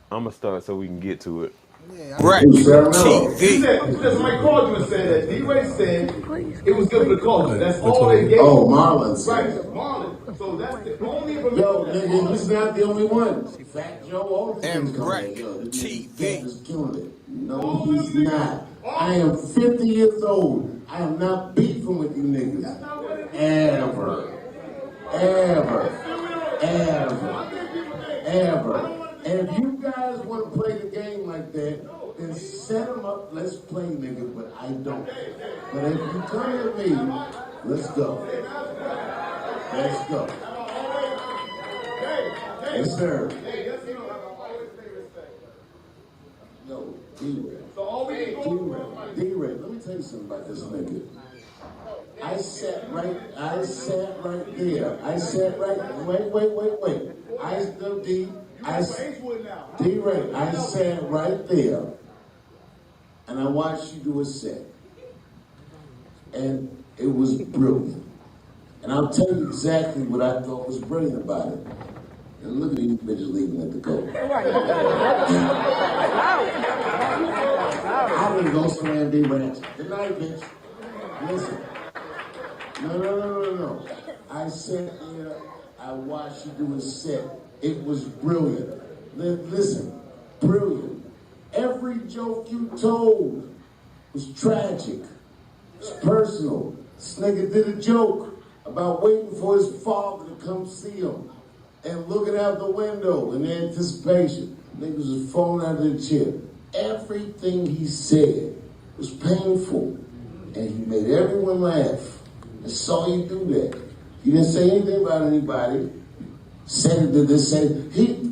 gonna start so we can get to it. Yeah, REC You TV. said somebody called you and said that D-Ray said it was good for the culture. That's all they gave. Oh, Marlon. Right, Marlon. So that's the only Yo, nigga, he's not the only one. Fat Joe, all the things coming. Yo, this TV. is killing it. No, he's not. I am 50 years old. I am not beefing with you niggas. Ever. Ever. And if you guys want to play the game like that, then set them up. Let's play, nigga, but I don't. But if you come at me, let's go. Let's go. Yes, sir. No, D-Ray. D-Ray, let me tell you something about this nigga. I sat right there. Wait. D-Ray, I sat right there and I watched you do a set. And it was brilliant. And I'll tell you exactly what I thought was brilliant about it. And look at these bitches leaving at the go. I didn't go slam D-Ranch. Good night, bitch. Listen. No. I sat there, I watched you do a set. It was brilliant. Listen, brilliant. Every joke you told was tragic. It's personal. This nigga did a joke about waiting for his father to come see him and looking out the window in anticipation. Niggas was falling out of their chair. Everything he said was painful, and he made everyone laugh. I saw you do that. You didn't say anything about anybody. Said it to this,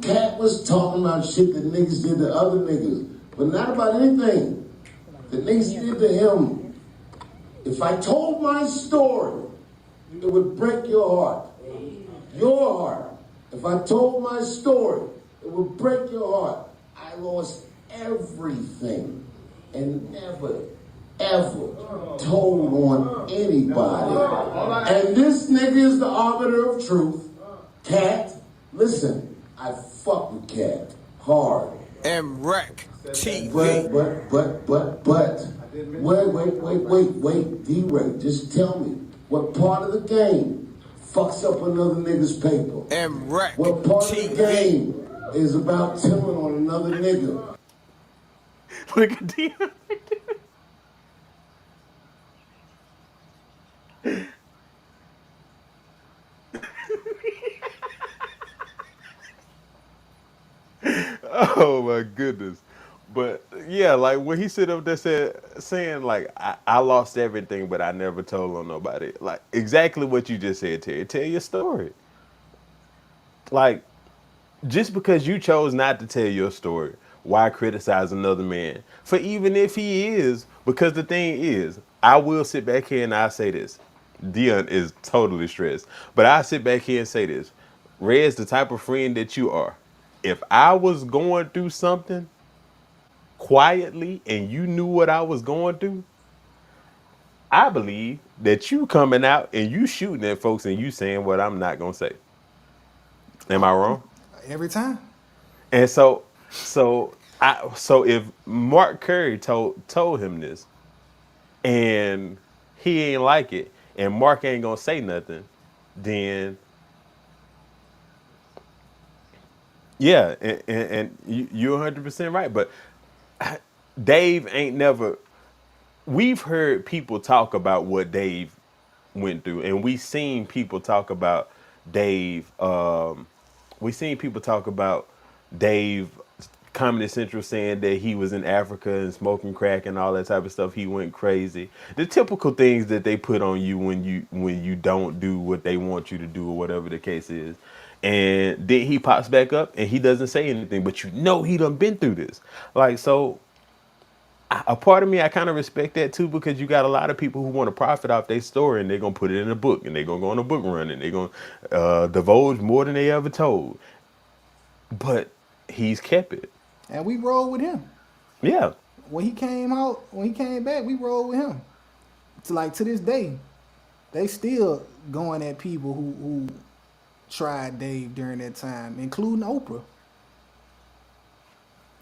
Katt was talking about shit that niggas did to other niggas, but not about anything that niggas did to him. If I told my story, it would break your heart. Your heart. If I told my story, it would break your heart. I lost everything and never, ever told on anybody. And this nigga is the arbiter of truth. Katt, listen, I fuck with Katt hard. MREC TV. Wait, D-Ray, just tell me what part of the game fucks up another nigga's paper? MREC What part TV. of the game is about telling on another nigga? Look at D. Oh my goodness. But yeah, like when he sit up there saying like I lost everything, but I never told on nobody. Like exactly what you just said, Terry. Tell your story. Like just because you chose not to tell your story, why criticize another man? For even if he is, because the thing is, I will sit back here and I say this. Dion is totally stressed. But I sit back here and say this. Red's the type of friend that you are. If I was going through something quietly and you knew what I was going through, I believe that you coming out and you shooting at folks and you saying what I'm not gonna say. Am I wrong? Every time. And so if Mark Curry told him this and he ain't like it and Mark ain't gonna say nothing, then yeah, and you're 100% right. But Dave ain't never. We've heard people talk about what Dave went through, and we seen people talk about Dave. We seen people talk about Dave. Comedy Central saying that he was in Africa and smoking crack and all that type of stuff. He went crazy. The typical things that they put on you when you don't do what they want you to do or whatever the case is. And then he pops back up and he doesn't say anything, but you know he done been through this. Like so, a part of me I kind of respect that too because you got a lot of people who want to profit off their story and they're gonna put it in a book and they're gonna go on a book run and they're gonna divulge more than they ever told. But he's kept it. And we rolled with him. Yeah. When he came back, we rolled with him. To this day, they still going at people who tried Dave during that time, including Oprah.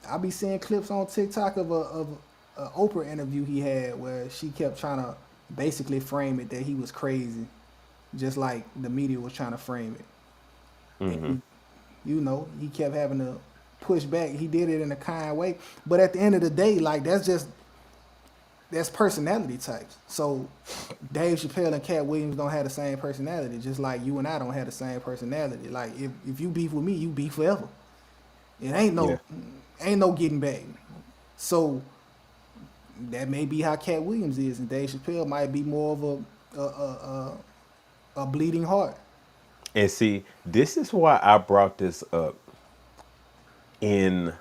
I be seeing clips on TikTok of a Oprah interview he had where she kept trying to basically frame it that he was crazy, just like the media was trying to frame it. Mm-hmm. He kept having to push back. He did it in a kind way, but at the end of the day, like that's just that's personality types. So Dave Chappelle and Katt Williams don't have the same personality, just like you and I don't have the same personality. Like if you beef with me, you beef forever. It Yeah. ain't no getting back. So that may be how Katt Williams is, and Dave Chappelle might be more of a bleeding heart. And see, this is why I brought this up in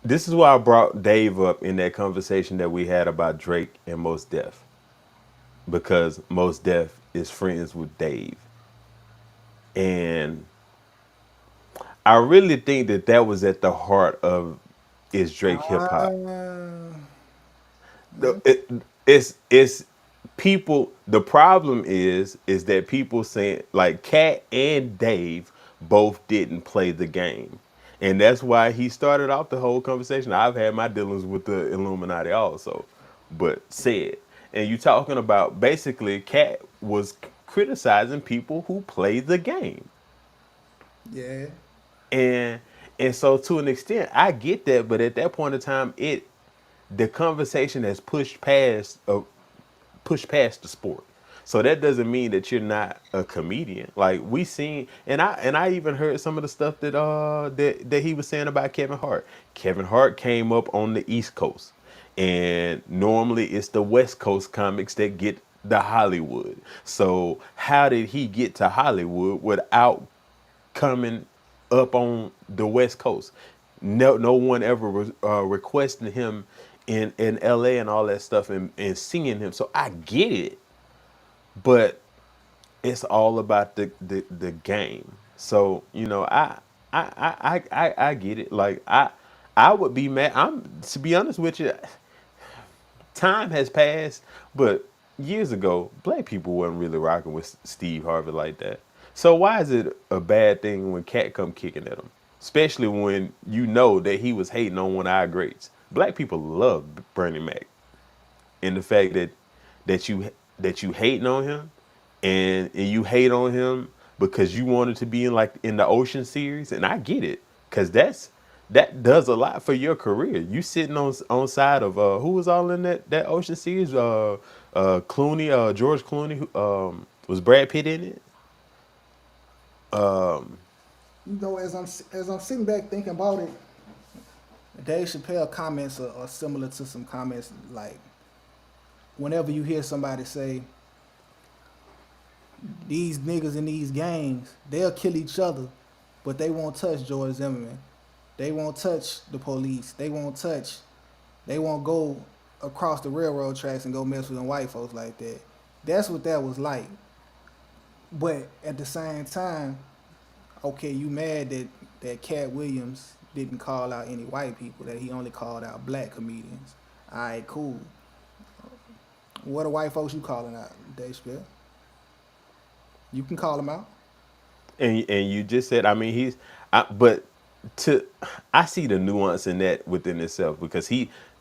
this is why I brought Dave up in that conversation that we had about Drake and Mos Def. Because Mos Def is friends with Dave. And I really think that that was at the heart of is Drake hip hop. Uh, It's people. The problem is that people saying like Cat and Dave both didn't play the game, and that's why he started off the whole conversation. I've had my dealings with the Illuminati also, but said, and you talking about basically Cat was criticizing people who play the game. yeah. And so to an extent, I get that, but at that point in time, the conversation has pushed past the sport. So that doesn't mean that you're not a comedian. Like we seen, and I even heard some of the stuff that he was saying about Kevin Hart. Kevin Hart came up on the East Coast, and normally it's the West Coast comics that get the Hollywood. So how did he get to Hollywood without coming up on the West Coast? No one ever was requesting him in LA and all that stuff and seeing him. So I get it, but it's all about the game. So I get it. Like I would be mad. I'm to be honest with you, time has passed, but years ago, black people wasn't really rocking with Steve Harvey like that. So why is it a bad thing when Cat come kicking at him? Especially when you know that he was hating on one of our greats. Black people love Bernie Mac, and the fact that you hating on him, and you hate on him because you wanted to be in the Ocean series, and I get it, cause that does a lot for your career. You sitting on side of who was all in that Ocean series? Clooney, George Clooney. Was Brad Pitt in it? You know, as I'm sitting back thinking about it, Dave Chappelle comments are similar to some comments like whenever you hear somebody say these niggas in these gangs, they'll kill each other, but they won't touch George Zimmerman. They won't touch the police. They won't go across the railroad tracks and go mess with them white folks like that. That's what that was like. But at the same time, okay, you mad that Katt Williams didn't call out any white people, that he only called out black comedians. All right, cool. What are white folks you calling out, Dave Chappelle? You can call them out. And you just said, I mean, but to I see the nuance in that within itself, because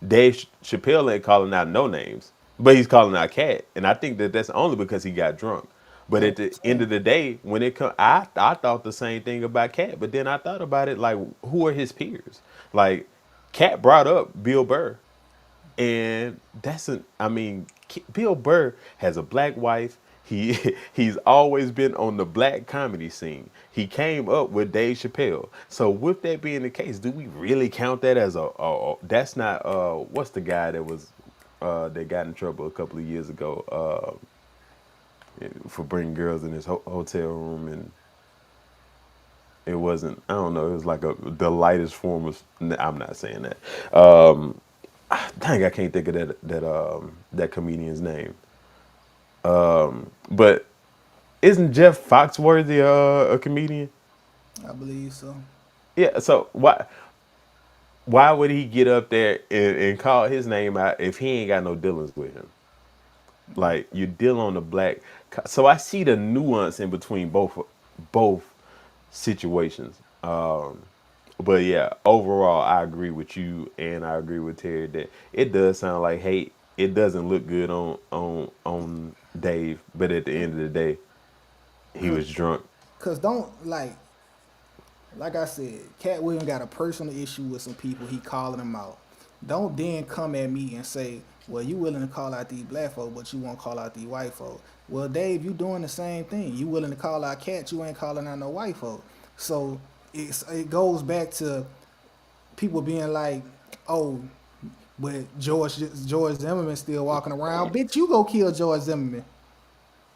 Dave Chappelle ain't calling out no names, but he's calling out Cat, and I think that that's only because he got drunk. But That's at what the I'm end saying. of the day, when it come, I thought the same thing about Cat, but then I thought about it like, who are his peers? Like, Cat brought up Bill Burr, and I mean, Bill Burr has a black wife. He he's always been on the black comedy scene. He came up with Dave Chappelle. So with that being the case, do we really count that as that's not what's the guy that was that got in trouble a couple of years ago for bringing girls in his hotel room, and it wasn't, I don't know, it was like the lightest form of, I'm not saying that. Dang, I can't think of that comedian's name. But isn't Jeff Foxworthy a comedian? I believe so. Yeah. So why would he get up there and call his name out if he ain't got no dealings with him? Like, you deal on the black. So I see the nuance in between both situations. But yeah, overall, I agree with you, and I agree with Terry that it does sound like hate. It doesn't look good on Dave, but at the end of the day, he Cause, was drunk. cause don't like I said, Cat Williams got a personal issue with some people. He calling them out. Don't then come at me and say, well, you willing to call out these black folk, but you won't call out these white folk. Well, Dave, you doing the same thing. You willing to call out cats, you ain't calling out no white folk. So it goes back to people being like, oh, but George Zimmerman still walking around. Bitch, you go kill George Zimmerman.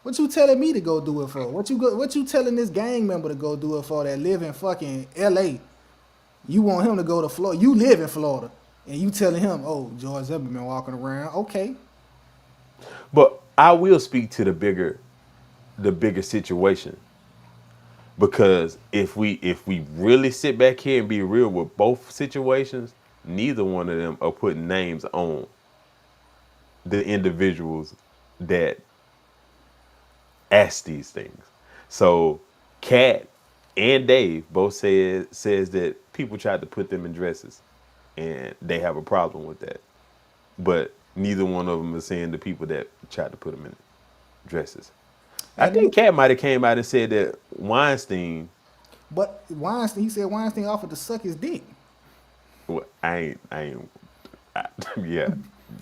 What you telling me to go do it for? What you telling this gang member to go do it for that live in fucking L.A.? You want him to go to Florida. You live in Florida. And you telling him, oh, George Zimmerman walking around. Okay. But I will speak to the bigger situation, because if we really sit back here and be real with both situations, neither one of them are putting names on the individuals that ask these things. So Katt and Dave both says that people tried to put them in dresses and they have a problem with that. But neither one of them is saying the people that tried to put them in dresses. I And think Katt might have came out and said that Weinstein. but Weinstein, he said Weinstein offered to suck his dick. Well, yeah,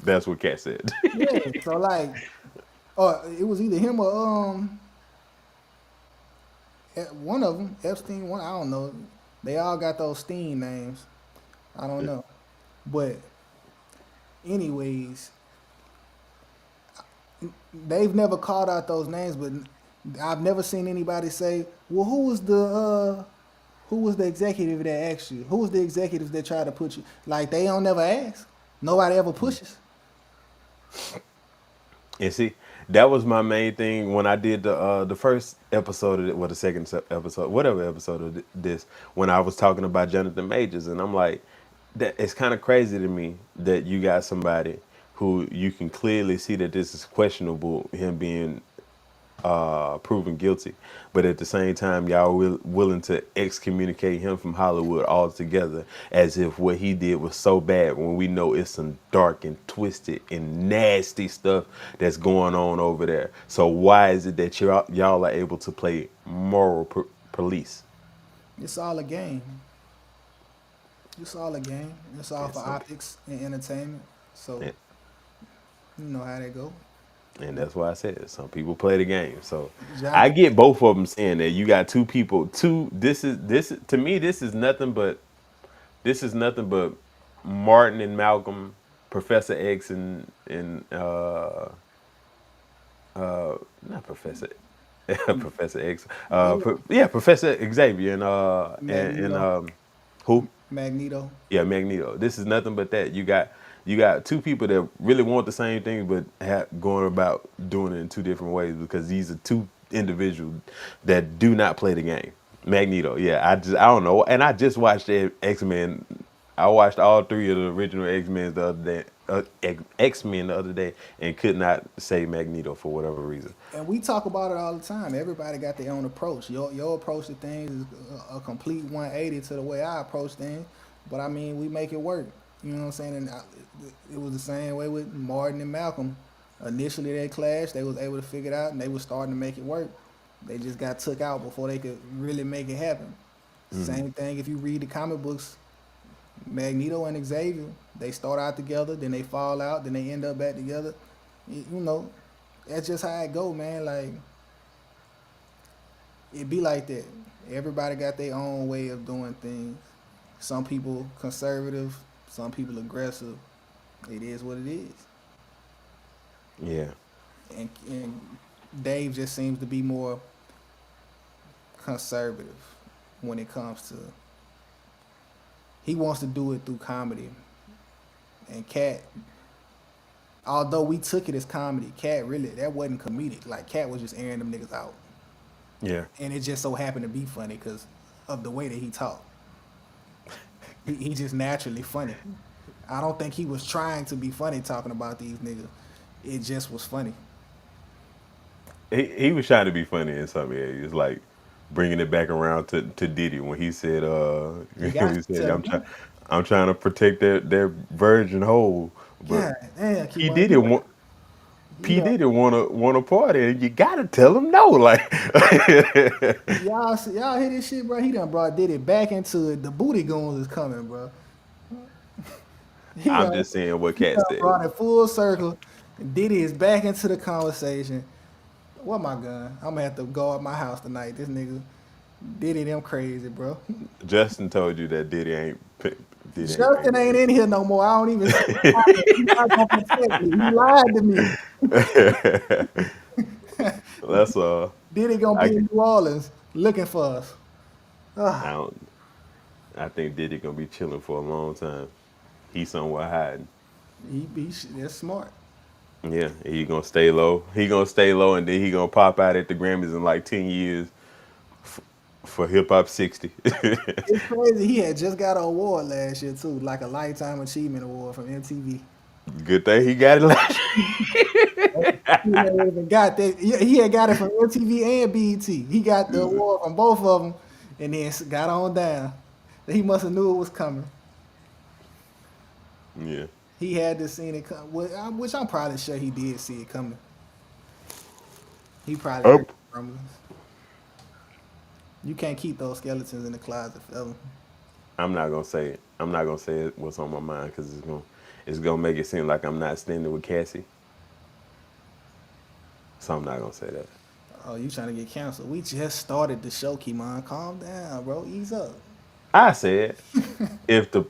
that's what Katt said. Yeah. So like, it was either him or one of them, Epstein. One, I don't know. They all got those Steen names. I don't know. But anyways, they've never called out those names, but I've never seen anybody say, "Well, who was the executive that asked you? Who was the executive that tried to put you?" Like they don't never ask. Nobody ever pushes. And see, that was my main thing when I did the first episode of it, well, the second episode, whatever episode of this, when I was talking about Jonathan Majors, and I'm like, that it's kind of crazy to me that you got somebody who you can clearly see that this is questionable, him being proven guilty, but at the same time, y'all willing to excommunicate him from Hollywood altogether, as if what he did was so bad, when we know it's some dark and twisted and nasty stuff that's going on over there. So why is it that y'all are able to play moral police? It's all a game. It's all a game. It's all And for optics and entertainment. So and, you know how they go. and that's why I said some people play the game. So I Jonathan, get both of them saying that you got two people. This is to me, this is nothing but Martin and Malcolm, Professor X and not Professor Professor X, yeah, Professor Xavier and Magneto. who? Magneto. Yeah, Magneto. This is nothing but that. You got two people that really want the same thing, but going about doing it in two different ways, because these are two individuals that do not play the game. Magneto. Yeah, I don't know, and I just watched X-Men. I watched all three of the original X-Men the other day. X-Men the other day, and could not say Magneto for whatever reason. And we talk about it all the time. Everybody got their own approach. Your approach to things is a complete 180 to the way I approach things. But I mean, we make it work. You know what I'm saying? And it was the same way with Martin and Malcolm. Initially, they clashed. They was able to figure it out, and they was starting to make it work. They just got took out before they could really make it happen. Same thing if you read the comic books. Magneto and Xavier, they start out together, then they fall out, then they end up back together. You know, that's just how it go, man. Like, it be like that. Everybody got their own way of doing things. Some people conservative, some people aggressive. It is what it is. Yeah. And Dave just seems to be more conservative when it comes to, he wants to do it through comedy. And Katt, although we took it as comedy, Katt really, that wasn't comedic. Like, Katt was just airing them niggas out. Yeah. And it just so happened to be funny because of the way that he talked. He just naturally funny. I don't think he was trying to be funny talking about these niggas. It just was funny. He was trying to be funny in some areas, like bringing it back around to Diddy when he said You got he said to. I'm trying to protect their virgin hole, but God damn, P Q-Money, Diddy want you P know, Diddy want a party, and you gotta tell him no, like y'all hear this shit, bro? He done brought Diddy back into it. The booty goons is coming, bro. I'm just saying what He Katt done said. brought it full circle. Diddy is back into the conversation. What my gun? I'm gonna have to go up my house tonight. This nigga Diddy them crazy, bro. Justin told you that Diddy ain't Justin ain't in here no more. I don't even see him. He's not gonna protect me. He lied to me. paid. That's Diddy gonna be I in New Orleans looking for us. I don't. I think Diddy gonna be chilling for a long time. He's somewhere hiding. That's smart. Yeah, he gonna stay low. He gonna stay low, and then he gonna pop out at the Grammys in like 10 years for Hip Hop 60. It's crazy. He had just got an award last year too, like a Lifetime Achievement Award from MTV. Good thing he got it last He never even got that. He had got it from MTV and BET. He got the year. award from both of them, and then got on down. He must have knew it was coming. Yeah. He had to see it come, which I'm probably sure he did see it coming. He probably heard the rumblings. You can't keep those skeletons in the closet forever. I'm not gonna say it. I'm not gonna say it what's on my mind because it's gonna make it seem like I'm not standing with Cassie. So I'm not gonna say that. Oh, you trying to get canceled? We just started the show, Kimon. Calm down, bro. Ease up. I said if the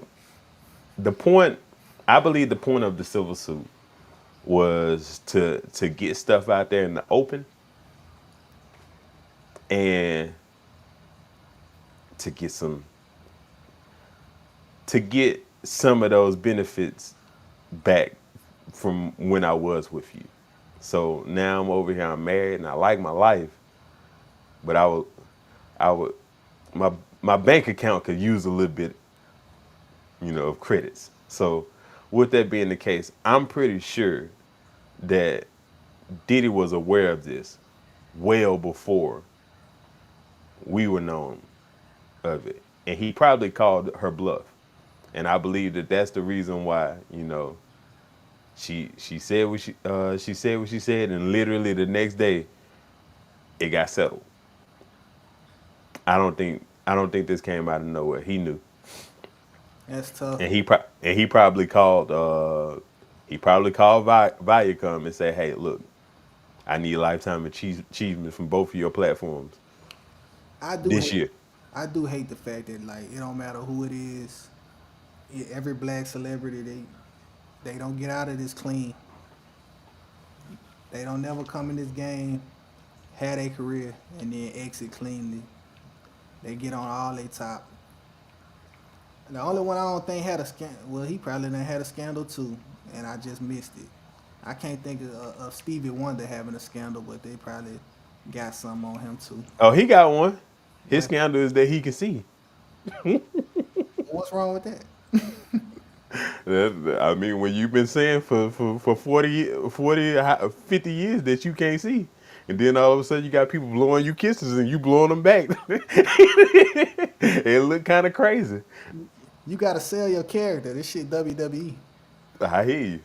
point, I believe the point of the civil suit was to get stuff out there in the open and to get some of those benefits back from when I was with you. So now I'm over here, I'm married, and I like my life, but I would, my bank account could use a little bit, of credits. So with that being the case, I'm pretty sure that Diddy was aware of this well before we were known of it, and he probably called her bluff. And I believe that that's the reason why, she said what she said what she said, and literally the next day, it got settled. I don't think this came out of nowhere. He knew, That's tough. and he probably called Viacom and said, "Hey, look, I need lifetime achievement from both of your platforms I do. this year." I do hate the fact that like it don't matter who it is. Every black celebrity they don't get out of this clean. They don't never come in this game, had a career, and then exit cleanly. They get on all they top. And the only one I don't think had a scandal. Well, he probably done had a scandal too, and I just missed it. I can't think of Stevie Wonder having a scandal, but they probably got some on him too. Oh, he got one. His What? scandal is that he can see. What's wrong with that? I mean, when you've been saying for 50 years that you can't see, and then all of a sudden you got people blowing you kisses and you blowing them back, it look kind of crazy. You gotta sell your character. This shit WWE. I hear you.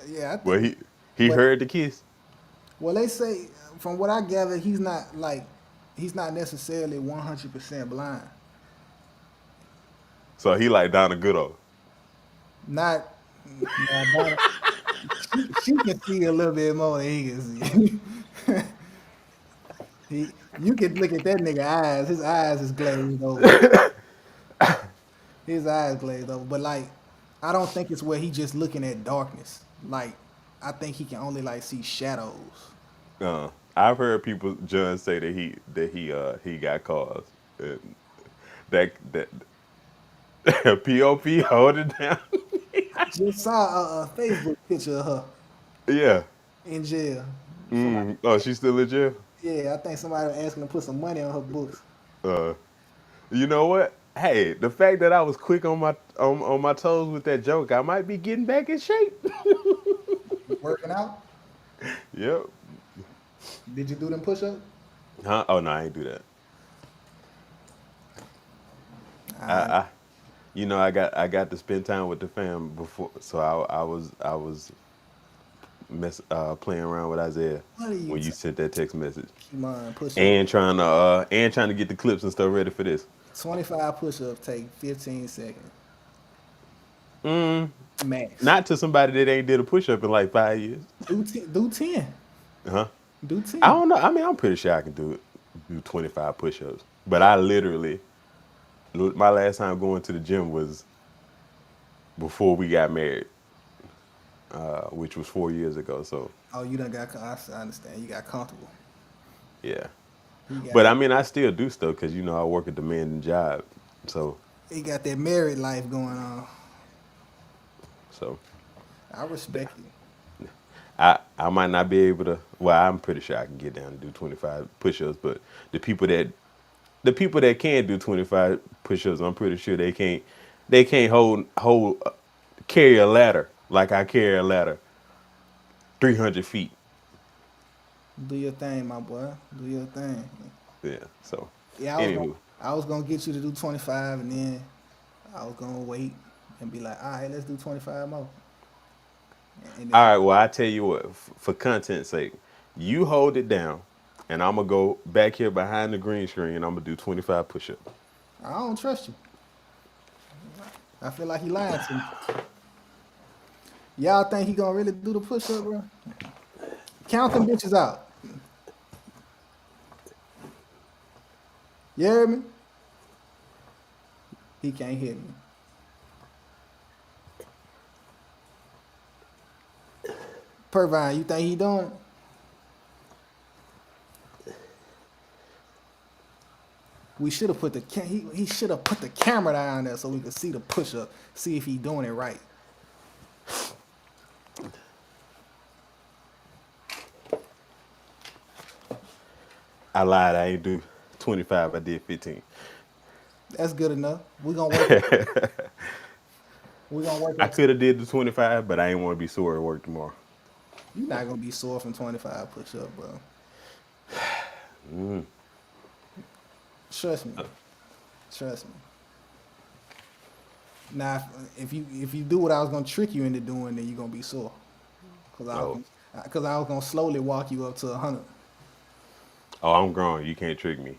Yeah, I Well, think. he But heard the kiss. well, they say from what I gather, he's not necessarily 100% blind. So he like Donna Goodall. Not. Nah, she can see a little bit more than he can see. You can look at that nigga eyes. His eyes is glazed over. His eyes glazed over. But like, I don't think it's where he just looking at darkness. Like, I think he can only like see shadows. I've heard people John say that he got cause. That POP hold it down. I just saw a Facebook picture of her Yeah. in jail. Oh, she's still in jail. Yeah, I think somebody was asking to put some money on her books. You know what? Hey, the fact that I was quick on my toes with that joke, I might be getting back in shape. Working out? Yep. Did you do them push-ups? Huh? Oh no, I ain't do that. I, I got to spend time with the fam before, so I was playing around with Isaiah What are you when you sent that text message, Keep on push-ups. and trying to get the clips and stuff ready for this. 25 push-ups take 15 seconds. Max. Not to somebody that ain't did a push up in like 5 years. Do 10. Huh? Do 10. I don't know. I mean, I'm pretty sure I can do 25 push ups. But I literally, my last time going to the gym was before we got married, which was 4 years ago. So Oh, you done got. I understand. You got comfortable. yeah. He got But I that. mean, I still do stuff because I work a demanding job. So He got that married life going on. so I respect you. I might not be able to. Well, I'm pretty sure I can get down and do 25 push-ups. But the people that can do 25 push-ups, I'm pretty sure they can't carry a ladder like I carry a ladder 300 feet. Do your thing, my boy. Do your thing. Yeah. So Yeah, anywho, I was gonna get you to do 25, and then I was gonna wait and be like, all right, let's do 25 more. And all then, right. Well, I tell you what, for content's sake, you hold it down, and I'm gonna go back here behind the green screen, and I'm gonna do 25 push-ups. I don't trust you. I feel like he lying to me. Y'all think he gonna really do the push up, bro? Count them bitches out. You hear me? He can't hear me. Pervine, you think he doing it? We should have put he should have put the camera down there so we could see the push up, see if he doing it right. I lied. I ain't do 25. I did 15. That's good enough. We gonna work. We gonna work I on. could have did the 25, but I ain't want to be sore at work tomorrow. You're not gonna be sore from 25 push up, bro. Trust me. Trust me. Now, if you do what I was gonna trick you into doing, then you're gonna be sore. Cause Oh. I was gonna slowly walk you up to 100. Oh, I'm grown. You can't trick me.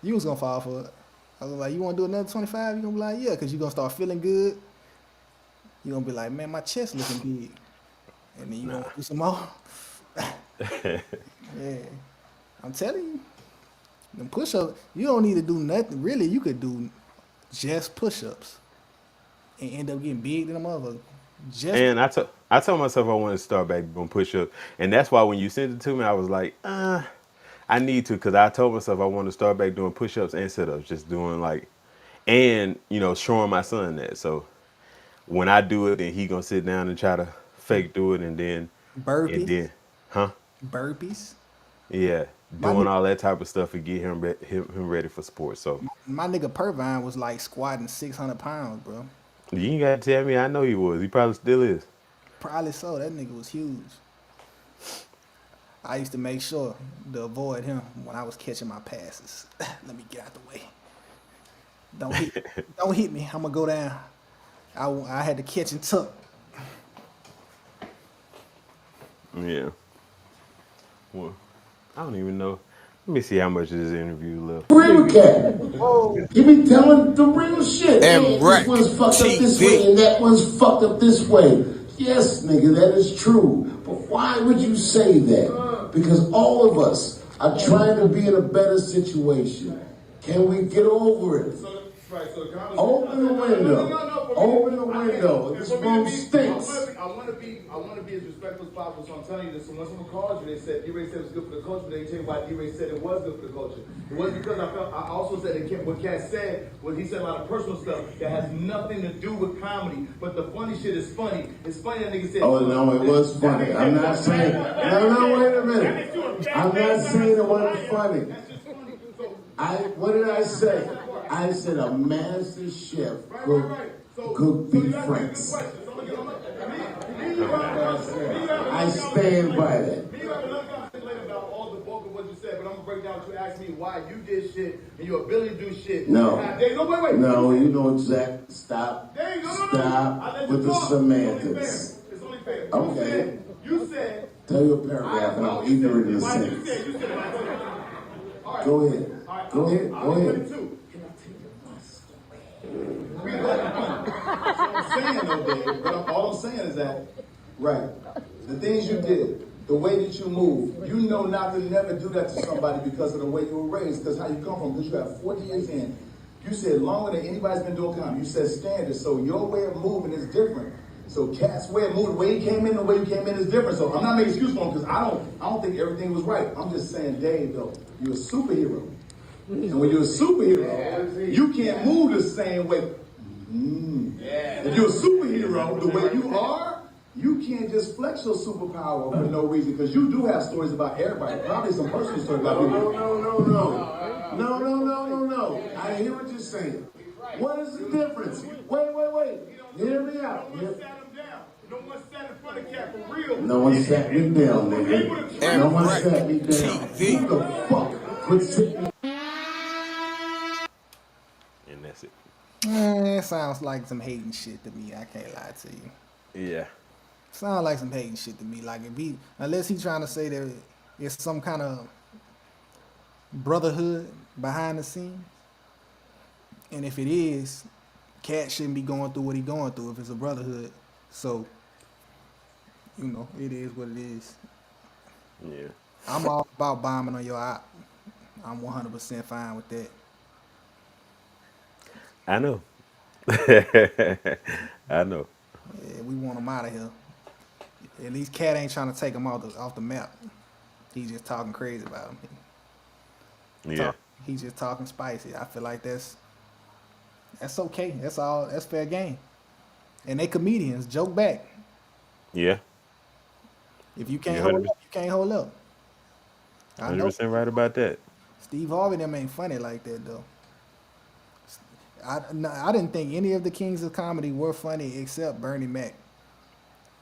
You was gonna fall for it. I was like, you wanna do another 25? You're gonna be like, yeah, cause you're gonna start feeling good. You're gonna be like, man, my chest looking big. And then you gonna do some more. Yeah. I'm telling you. Them push-ups, you don't need to do nothing. Really, you could do just push-ups and end up getting big than a motherfucker. Just And I told myself I wanted to start back doing push-ups, and that's why when you sent it to me, I was like, I need to, because I told myself I wanted to start back doing push-ups and sit-ups, just doing like, and showing my son that. So when I do it, then he gonna sit down and try to fake do it, and burpees. huh? Burpees. Yeah, My, doing ni- all that type of stuff to get him ready for sports. So my nigga Pervine was like squatting 600 pounds, bro. you ain't gotta tell me. I know he was. He probably still is. Probably so. That nigga was huge. I used to make sure to avoid him when I was catching my passes. Let me get out the way. Don't hit me. I'm gonna go down. I had to catch and tuck. Yeah. Well, I don't even know. Let me see how much of this interview left. Real cat. You be telling the real shit. And Hey, wreck this one's fucked up this TV. way and that one's fucked up this way. Yes, nigga, that is true. But why would you say that? Because all of us are trying to be in a better situation. Can we get over it? Open the window. Open the window. This room stinks. I want to be as respectful as possible, so I'm telling you this. So when someone called you, they said D-Ray said it was good for the culture, but they tell you why D-Ray said it was good for the culture. It wasn't because I also said that what Katt said was he said a lot of personal stuff that has nothing to do with comedy, but the funny shit is funny. It's funny that nigga said. Oh, no, it was funny. I'm not saying. No, wait a minute. I'm not saying it wasn't funny. What did I say? I said a master chef cook beef franks. I stand by that. About all the bulk of what you said, but I'm gonna break down what you asked me why you did shit and your ability to do shit. No. Wait. No, you know exactly. Stop. No. Stop with the semantics. It's only fair. Okay. You said. Tell your paragraph and I'll ignorant in a sentence. Go ahead. Go ahead. Can I take your bus? saying though, Dave, all I'm saying is that, right, the things you did, the way that you move, you know not to never do that to somebody because of the way you were raised, because how you come from, because you have 40 years in. You said longer than anybody's been doing comedy. You said standards, so your way of moving is different. So Katt's way of moving, the way he came in, the way you came in is different. So I'm not making excuse for him because I don't think everything was right. I'm just saying, Dave, though, you're a superhero. And when you're a superhero, you can't move the same way. If you're a superhero, the way you are, you can't just flex your superpower for no reason because you do have stories about everybody. Probably some personal stories about people. No. I hear what you're saying. What is the difference? Wait. Hear me out. No one sat in front of Katt for real. No one sat me down, nigga. No one sat me down. Who the fuck would sit me? And that's it. It sounds like some hating shit to me. I can't lie to you. Yeah. Sounds like some hating shit to me. Like if he, unless he trying to say that it's some kind of brotherhood behind the scenes, and if it is, Katt shouldn't be going through what he going through if it's a brotherhood. So, you know, it is what it is. Yeah. I'm all about bombing on your op. I'm 100% fine with that. I know. I know. Yeah, we want him out of here. At least Katt ain't trying to take him off the map. He's just talking crazy about him. Yeah. He's just talking spicy. I feel like that's okay. That's all. That's fair game. And they comedians. Joke back. Yeah. If you can't You're hold up, you can't hold up. I know 100% right about that. Steve Harvey them ain't funny like that though. I didn't think any of the kings of comedy were funny except Bernie Mac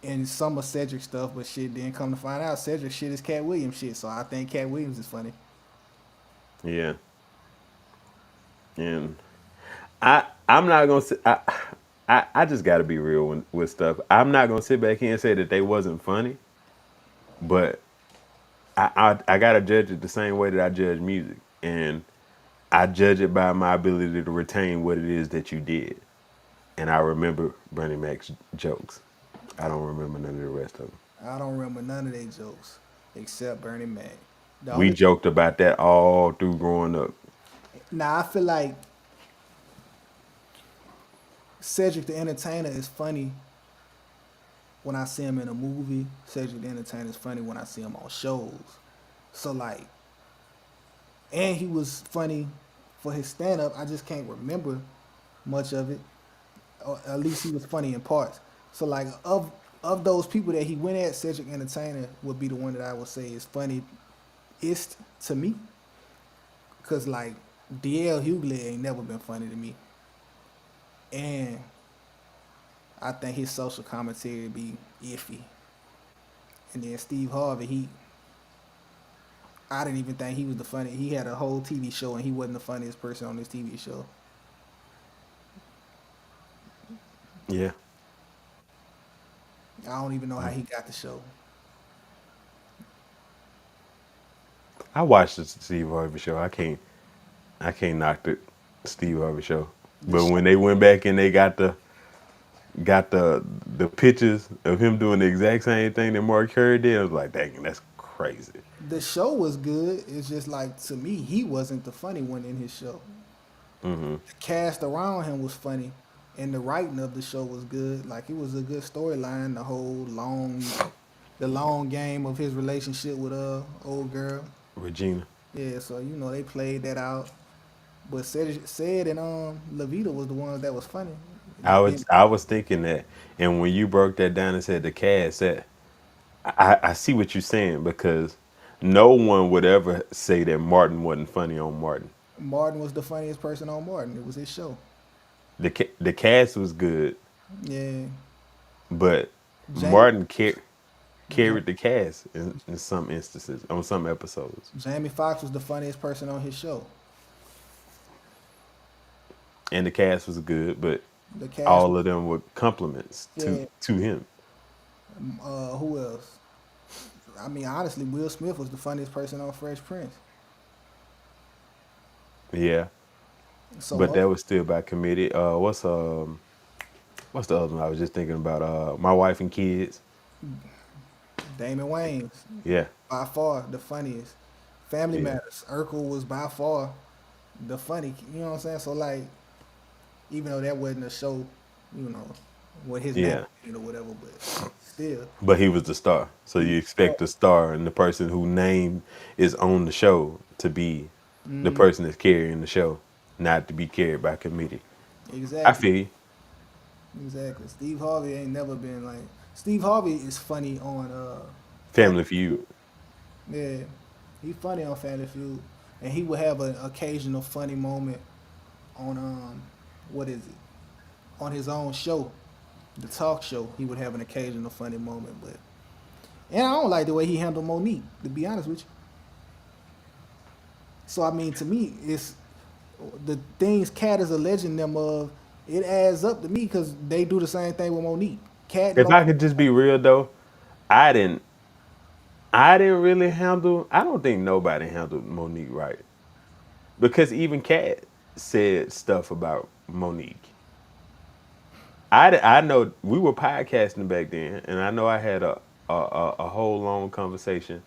and some of Cedric stuff, but shit didn't come to find out Cedric shit is Katt Williams shit, so I think Katt Williams is funny. Yeah. And I'm not gonna say I just gotta be real with stuff. I'm not gonna sit back here and say that they wasn't funny, but I gotta judge it the same way that I judge music. And I judge it by my ability to retain what it is that you did. And I remember Bernie Mac's jokes. I don't remember none of the rest of them. I don't remember none of their jokes except Bernie Mac. We joked about that all through growing up. Now I feel like Cedric the Entertainer is funny when I see him in a movie. Cedric the Entertainer is funny when I see him on shows. So like, and he was funny for his stand-up. I just can't remember much of it. Or at least he was funny in parts. So like of those people that he went at, Cedric Entertainer would be the one that I would say is funniest to me. Cause like DL Hughley ain't never been funny to me. And I think his social commentary be iffy. And then Steve Harvey, I didn't even think he was the funny. He had a whole TV show and he wasn't the funniest person on this TV show. Yeah. I don't even know how he got the show. I watched the Steve Harvey show. I can't knock the Steve Harvey show. But when they went back and they got the pictures of him doing the exact same thing that Mark Curry did, I was like, dang, that's crazy. The show was good. It's just like, to me, he wasn't the funny one in his show. Mm-hmm. The cast around him was funny, and the writing of the show was good. Like, it was a good storyline. The long game of his relationship with old girl Regina. Yeah, so you know they played that out. But said and Levita was the ones that was funny. I was thinking that, and when you broke that down and said the cast, that I see what you're saying, because no one would ever say that Martin wasn't funny on Martin. Martin was the funniest person on Martin. It was his show. The cast was good. Yeah. But Martin carried the cast in some instances, on some episodes. Jamie Foxx was the funniest person on his show. And the cast was good, but all of them were compliments to him. Who else? I mean, honestly, Will Smith was the funniest person on Fresh Prince. Yeah. So but that was still by committee. What's What's the other one? I was just thinking about My Wife and Kids. Damon Wayans, Yeah. by far the funniest. Family Yeah. Matters, Urkel was by far the funny. You know what I'm saying? So like, even though that wasn't a show, you know, with his name Yeah. or whatever, but still, But he was the star. So he you was expect the star and the person whose name is on the show to be the person that's carrying the show, not to be carried by committee. I exactly, feel you. exactly. Steve Harvey ain't never been like Steve Harvey is funny on Family Family Feud. Feud. Yeah, he funny on Family Feud, and he would have an occasional funny moment on what is it? On his own show, the talk show. He would have an occasional funny moment, but and I don't like the way he handled Monique. To be honest with you, so I mean, to me, it's the things Cat is alleging them of. It adds up to me because they do the same thing with Monique. Cat If don't. I could just be real though, I didn't I didn't really handle I don't think nobody handled Monique right. Because even Kat said stuff about Monique. I know we were podcasting back then, and I know I had a whole long conversation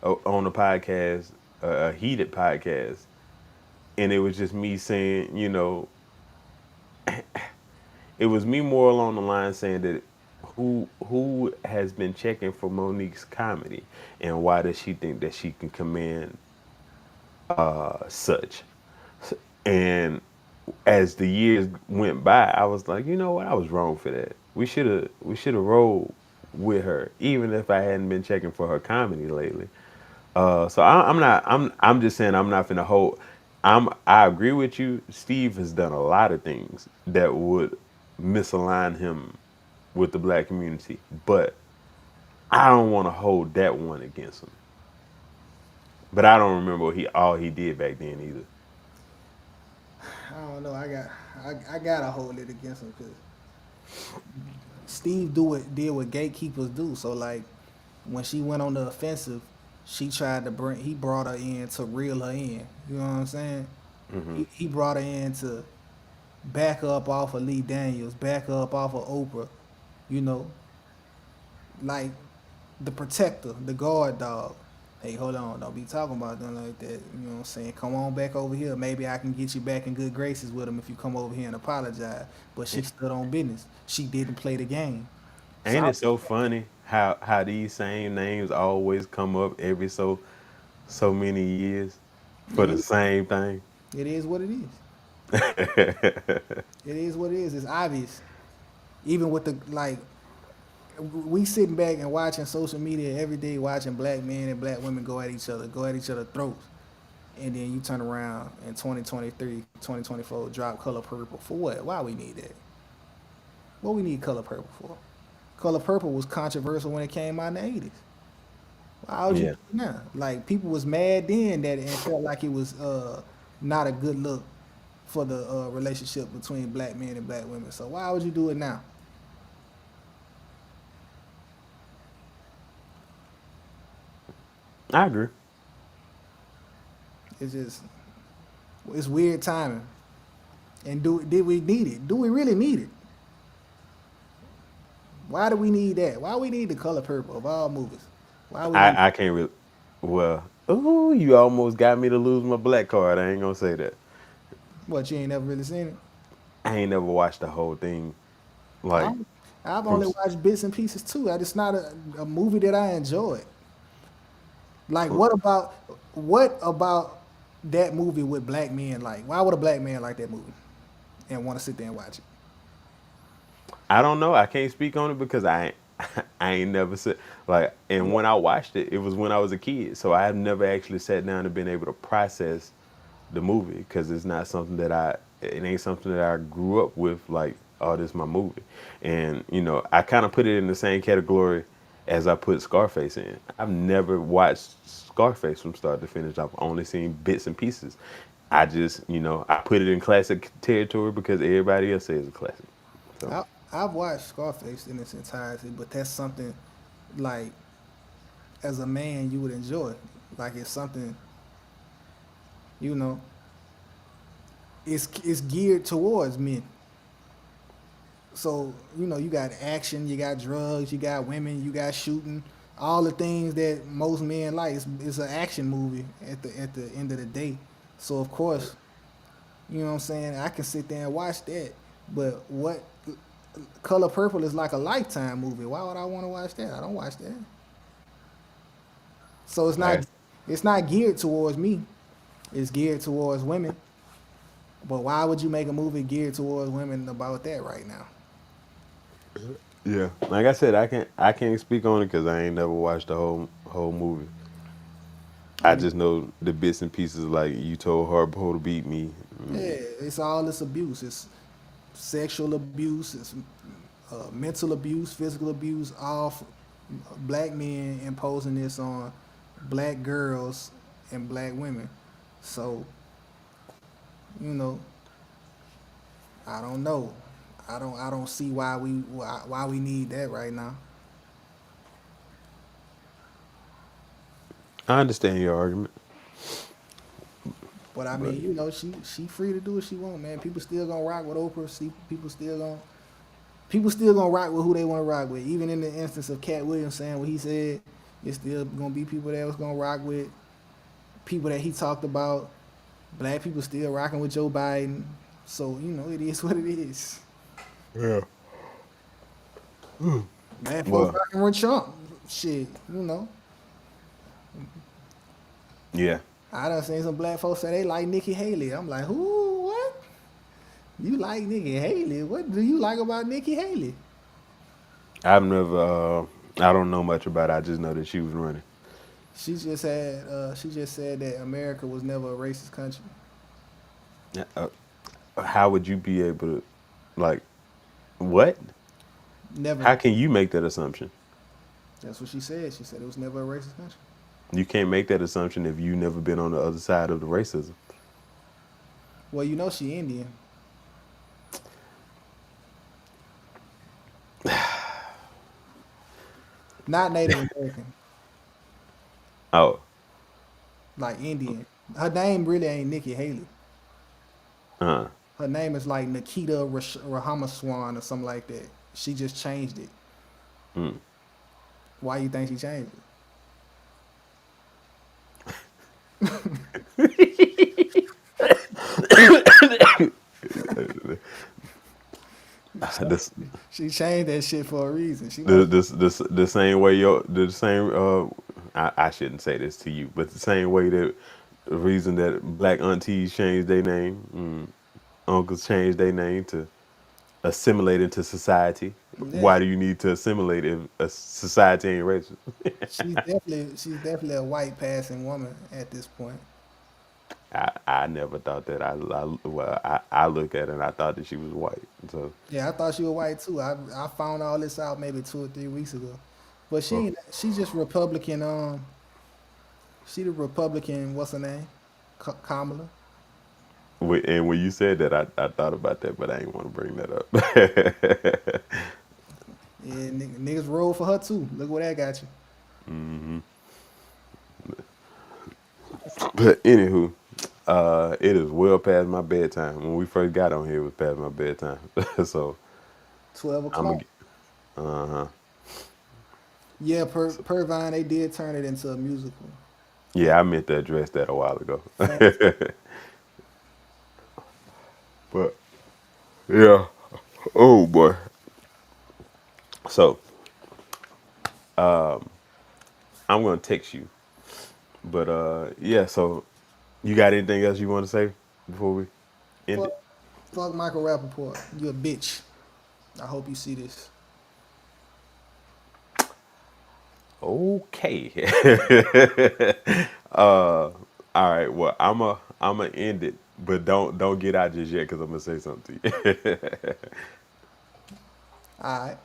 on the podcast, a heated podcast, and it was just me saying, it was me more along the line saying that who has been checking for Monique's comedy, and why does she think that she can command such? And as the years went by, I was like, you know what? I was wrong for that. We should have rolled with her, even if I hadn't been checking for her comedy lately. I'm not. I'm just saying I'm not finna hold. I agree with you. Steve has done a lot of things that would misalign him with the black community, but I don't want to hold that one against him. But I don't remember what he all he did back then either. I don't know. I gotta hold it against him because Steve do it did what gatekeepers do. So like when she went on the offensive, she tried to bring he brought her in to reel her in. You know what I'm saying? He brought her in to back her up off of Lee Daniels, back her up off of Oprah, you know, like the protector, the guard dog. Hey, hold on, don't be talking about them like that. You know what I'm saying? Come on back over here. Maybe I can get you back in good graces with him if you come over here and apologize. But she stood on business. She didn't play the game. So Ain't it so funny how these same names always come up every so many years for it the is. same thing? It is what it is. It is what it is. It's obvious. Even with the like, we sitting back and watching social media every day, watching black men and black women go at each other's throats. And then you turn around in 2023, 2024, drop Color Purple. For what? Why we need that? What we need Color Purple for? Color Purple was controversial when it came out in the 80s. Why would you do Yeah. it now? Like people was mad then that and felt like it was not a good look for the relationship between black men and black women. So why would you do it now? I agree. It's just it's weird timing. And did we need it? Do we really need it? Why do we need that? Why we need the Color Purple of all movies? Why we need I can't really. Well, ooh, you almost got me to lose my black card. I ain't gonna say that. what you ain't never really seen it? I ain't never watched the whole thing. Like I'm, I've from. only watched bits and pieces too. It's not a movie that I enjoyed. Like what about that movie with black men like? Why would a black man like that movie and want to sit there and watch it? I don't know. I can't speak on it because I ain't never said like. And when I watched it, it was when I was a kid, so I have never actually sat down and been able to process the movie because it's not something that it ain't something that I grew up with. Like, oh, this is my movie, and I kind of put it in the same category as I put Scarface in. I've never watched Scarface from start to finish. I've only seen bits and pieces. I just, I put it in classic territory because everybody else says it's a classic. So. I, I've watched Scarface in its entirety, but that's something like as a man you would enjoy. Like it's something you know. It's geared towards men. So, you know, you got action, you got drugs, you got women, you got shooting, all the things that most men like. It's an action movie at the end of the day. So of course, you know what I'm saying, I can sit there and watch that. But what Color Purple is like a Lifetime movie. Why would I want to watch that? I don't watch that. So Like, it's not geared towards me. It's geared towards women. But why would you make a movie geared towards women about that right now? yeah, like I said, I can't speak on it because I ain't never watched the whole movie. I You just know the bits and pieces. Like you told Harpo to beat me. Yeah, it's all this abuse. It's sexual abuse. It's mental abuse, physical abuse. Black men imposing this on black girls and black women. So, you know, I don't know. I don't see why we need that right now. I understand your argument, But I but mean, you know, she free to do what she want, man. People still gonna rock with Oprah. See, people still gonna rock with who they want to rock with. Even in the instance of Katt Williams saying what he said, it's still gonna be people that was gonna rock with people that he talked about. Black people still rocking with Joe Biden. So, you know, it is what it is. yeah. Black folks Well, rocking with Trump. Shit, you know. yeah. I done seen some black folks say they like Nikki Haley. I'm like, who? What? You like Nikki Haley? What do you like about Nikki Haley? I've never. I don't know much about it. I just know that she was running. She just said that America was never a racist country. Uh, how would you be able to, like, what? Never. How can you make that assumption? That's what she said. She said it was never a racist country. You can't make that assumption if you never been on the other side of the racism. Well, you know she Indian. Not Native American. Oh, Like Indian. Her name really ain't Nikki Haley. uh, Her name is like Nikita Rahamaswan or something like that. She just changed it. Why you think she changed it? this, She changed that shit for a reason. She the, knows. this, the same way the same. I shouldn't say this to you, but the same way that the reason that black aunties changed their name, uncles changed their name to assimilate into society. Yeah, Why do you need to assimilate if a society ain't racist? she's definitely a white passing woman at this point. I never thought that. I look at her and I thought that she was white. So, Yeah, I thought she was white too. I found all this out maybe 2 or 3 weeks ago. But oh, she's just Republican. She the Republican. What's her name? Kamala. and when you said that, I thought about that, but I didn't want to bring that up. Yeah, niggas roll for her too. Look where that got you. But anywho, it is well past my bedtime. When we first got on here, it was past my bedtime. So 12 I'm o'clock. gonna. Yeah, per Vine, they did turn it into a musical. Yeah, I meant to address that a while ago. Facts. But yeah. Oh boy. So I'm gonna text you. But yeah, so you got anything else you want to say before we end Fuck, it? fuck Michael Rapaport. You a bitch. I hope you see this. Okay. All right. Well, I'm gonna end it, but don't get out just yet because I'm gonna say something to you. All right.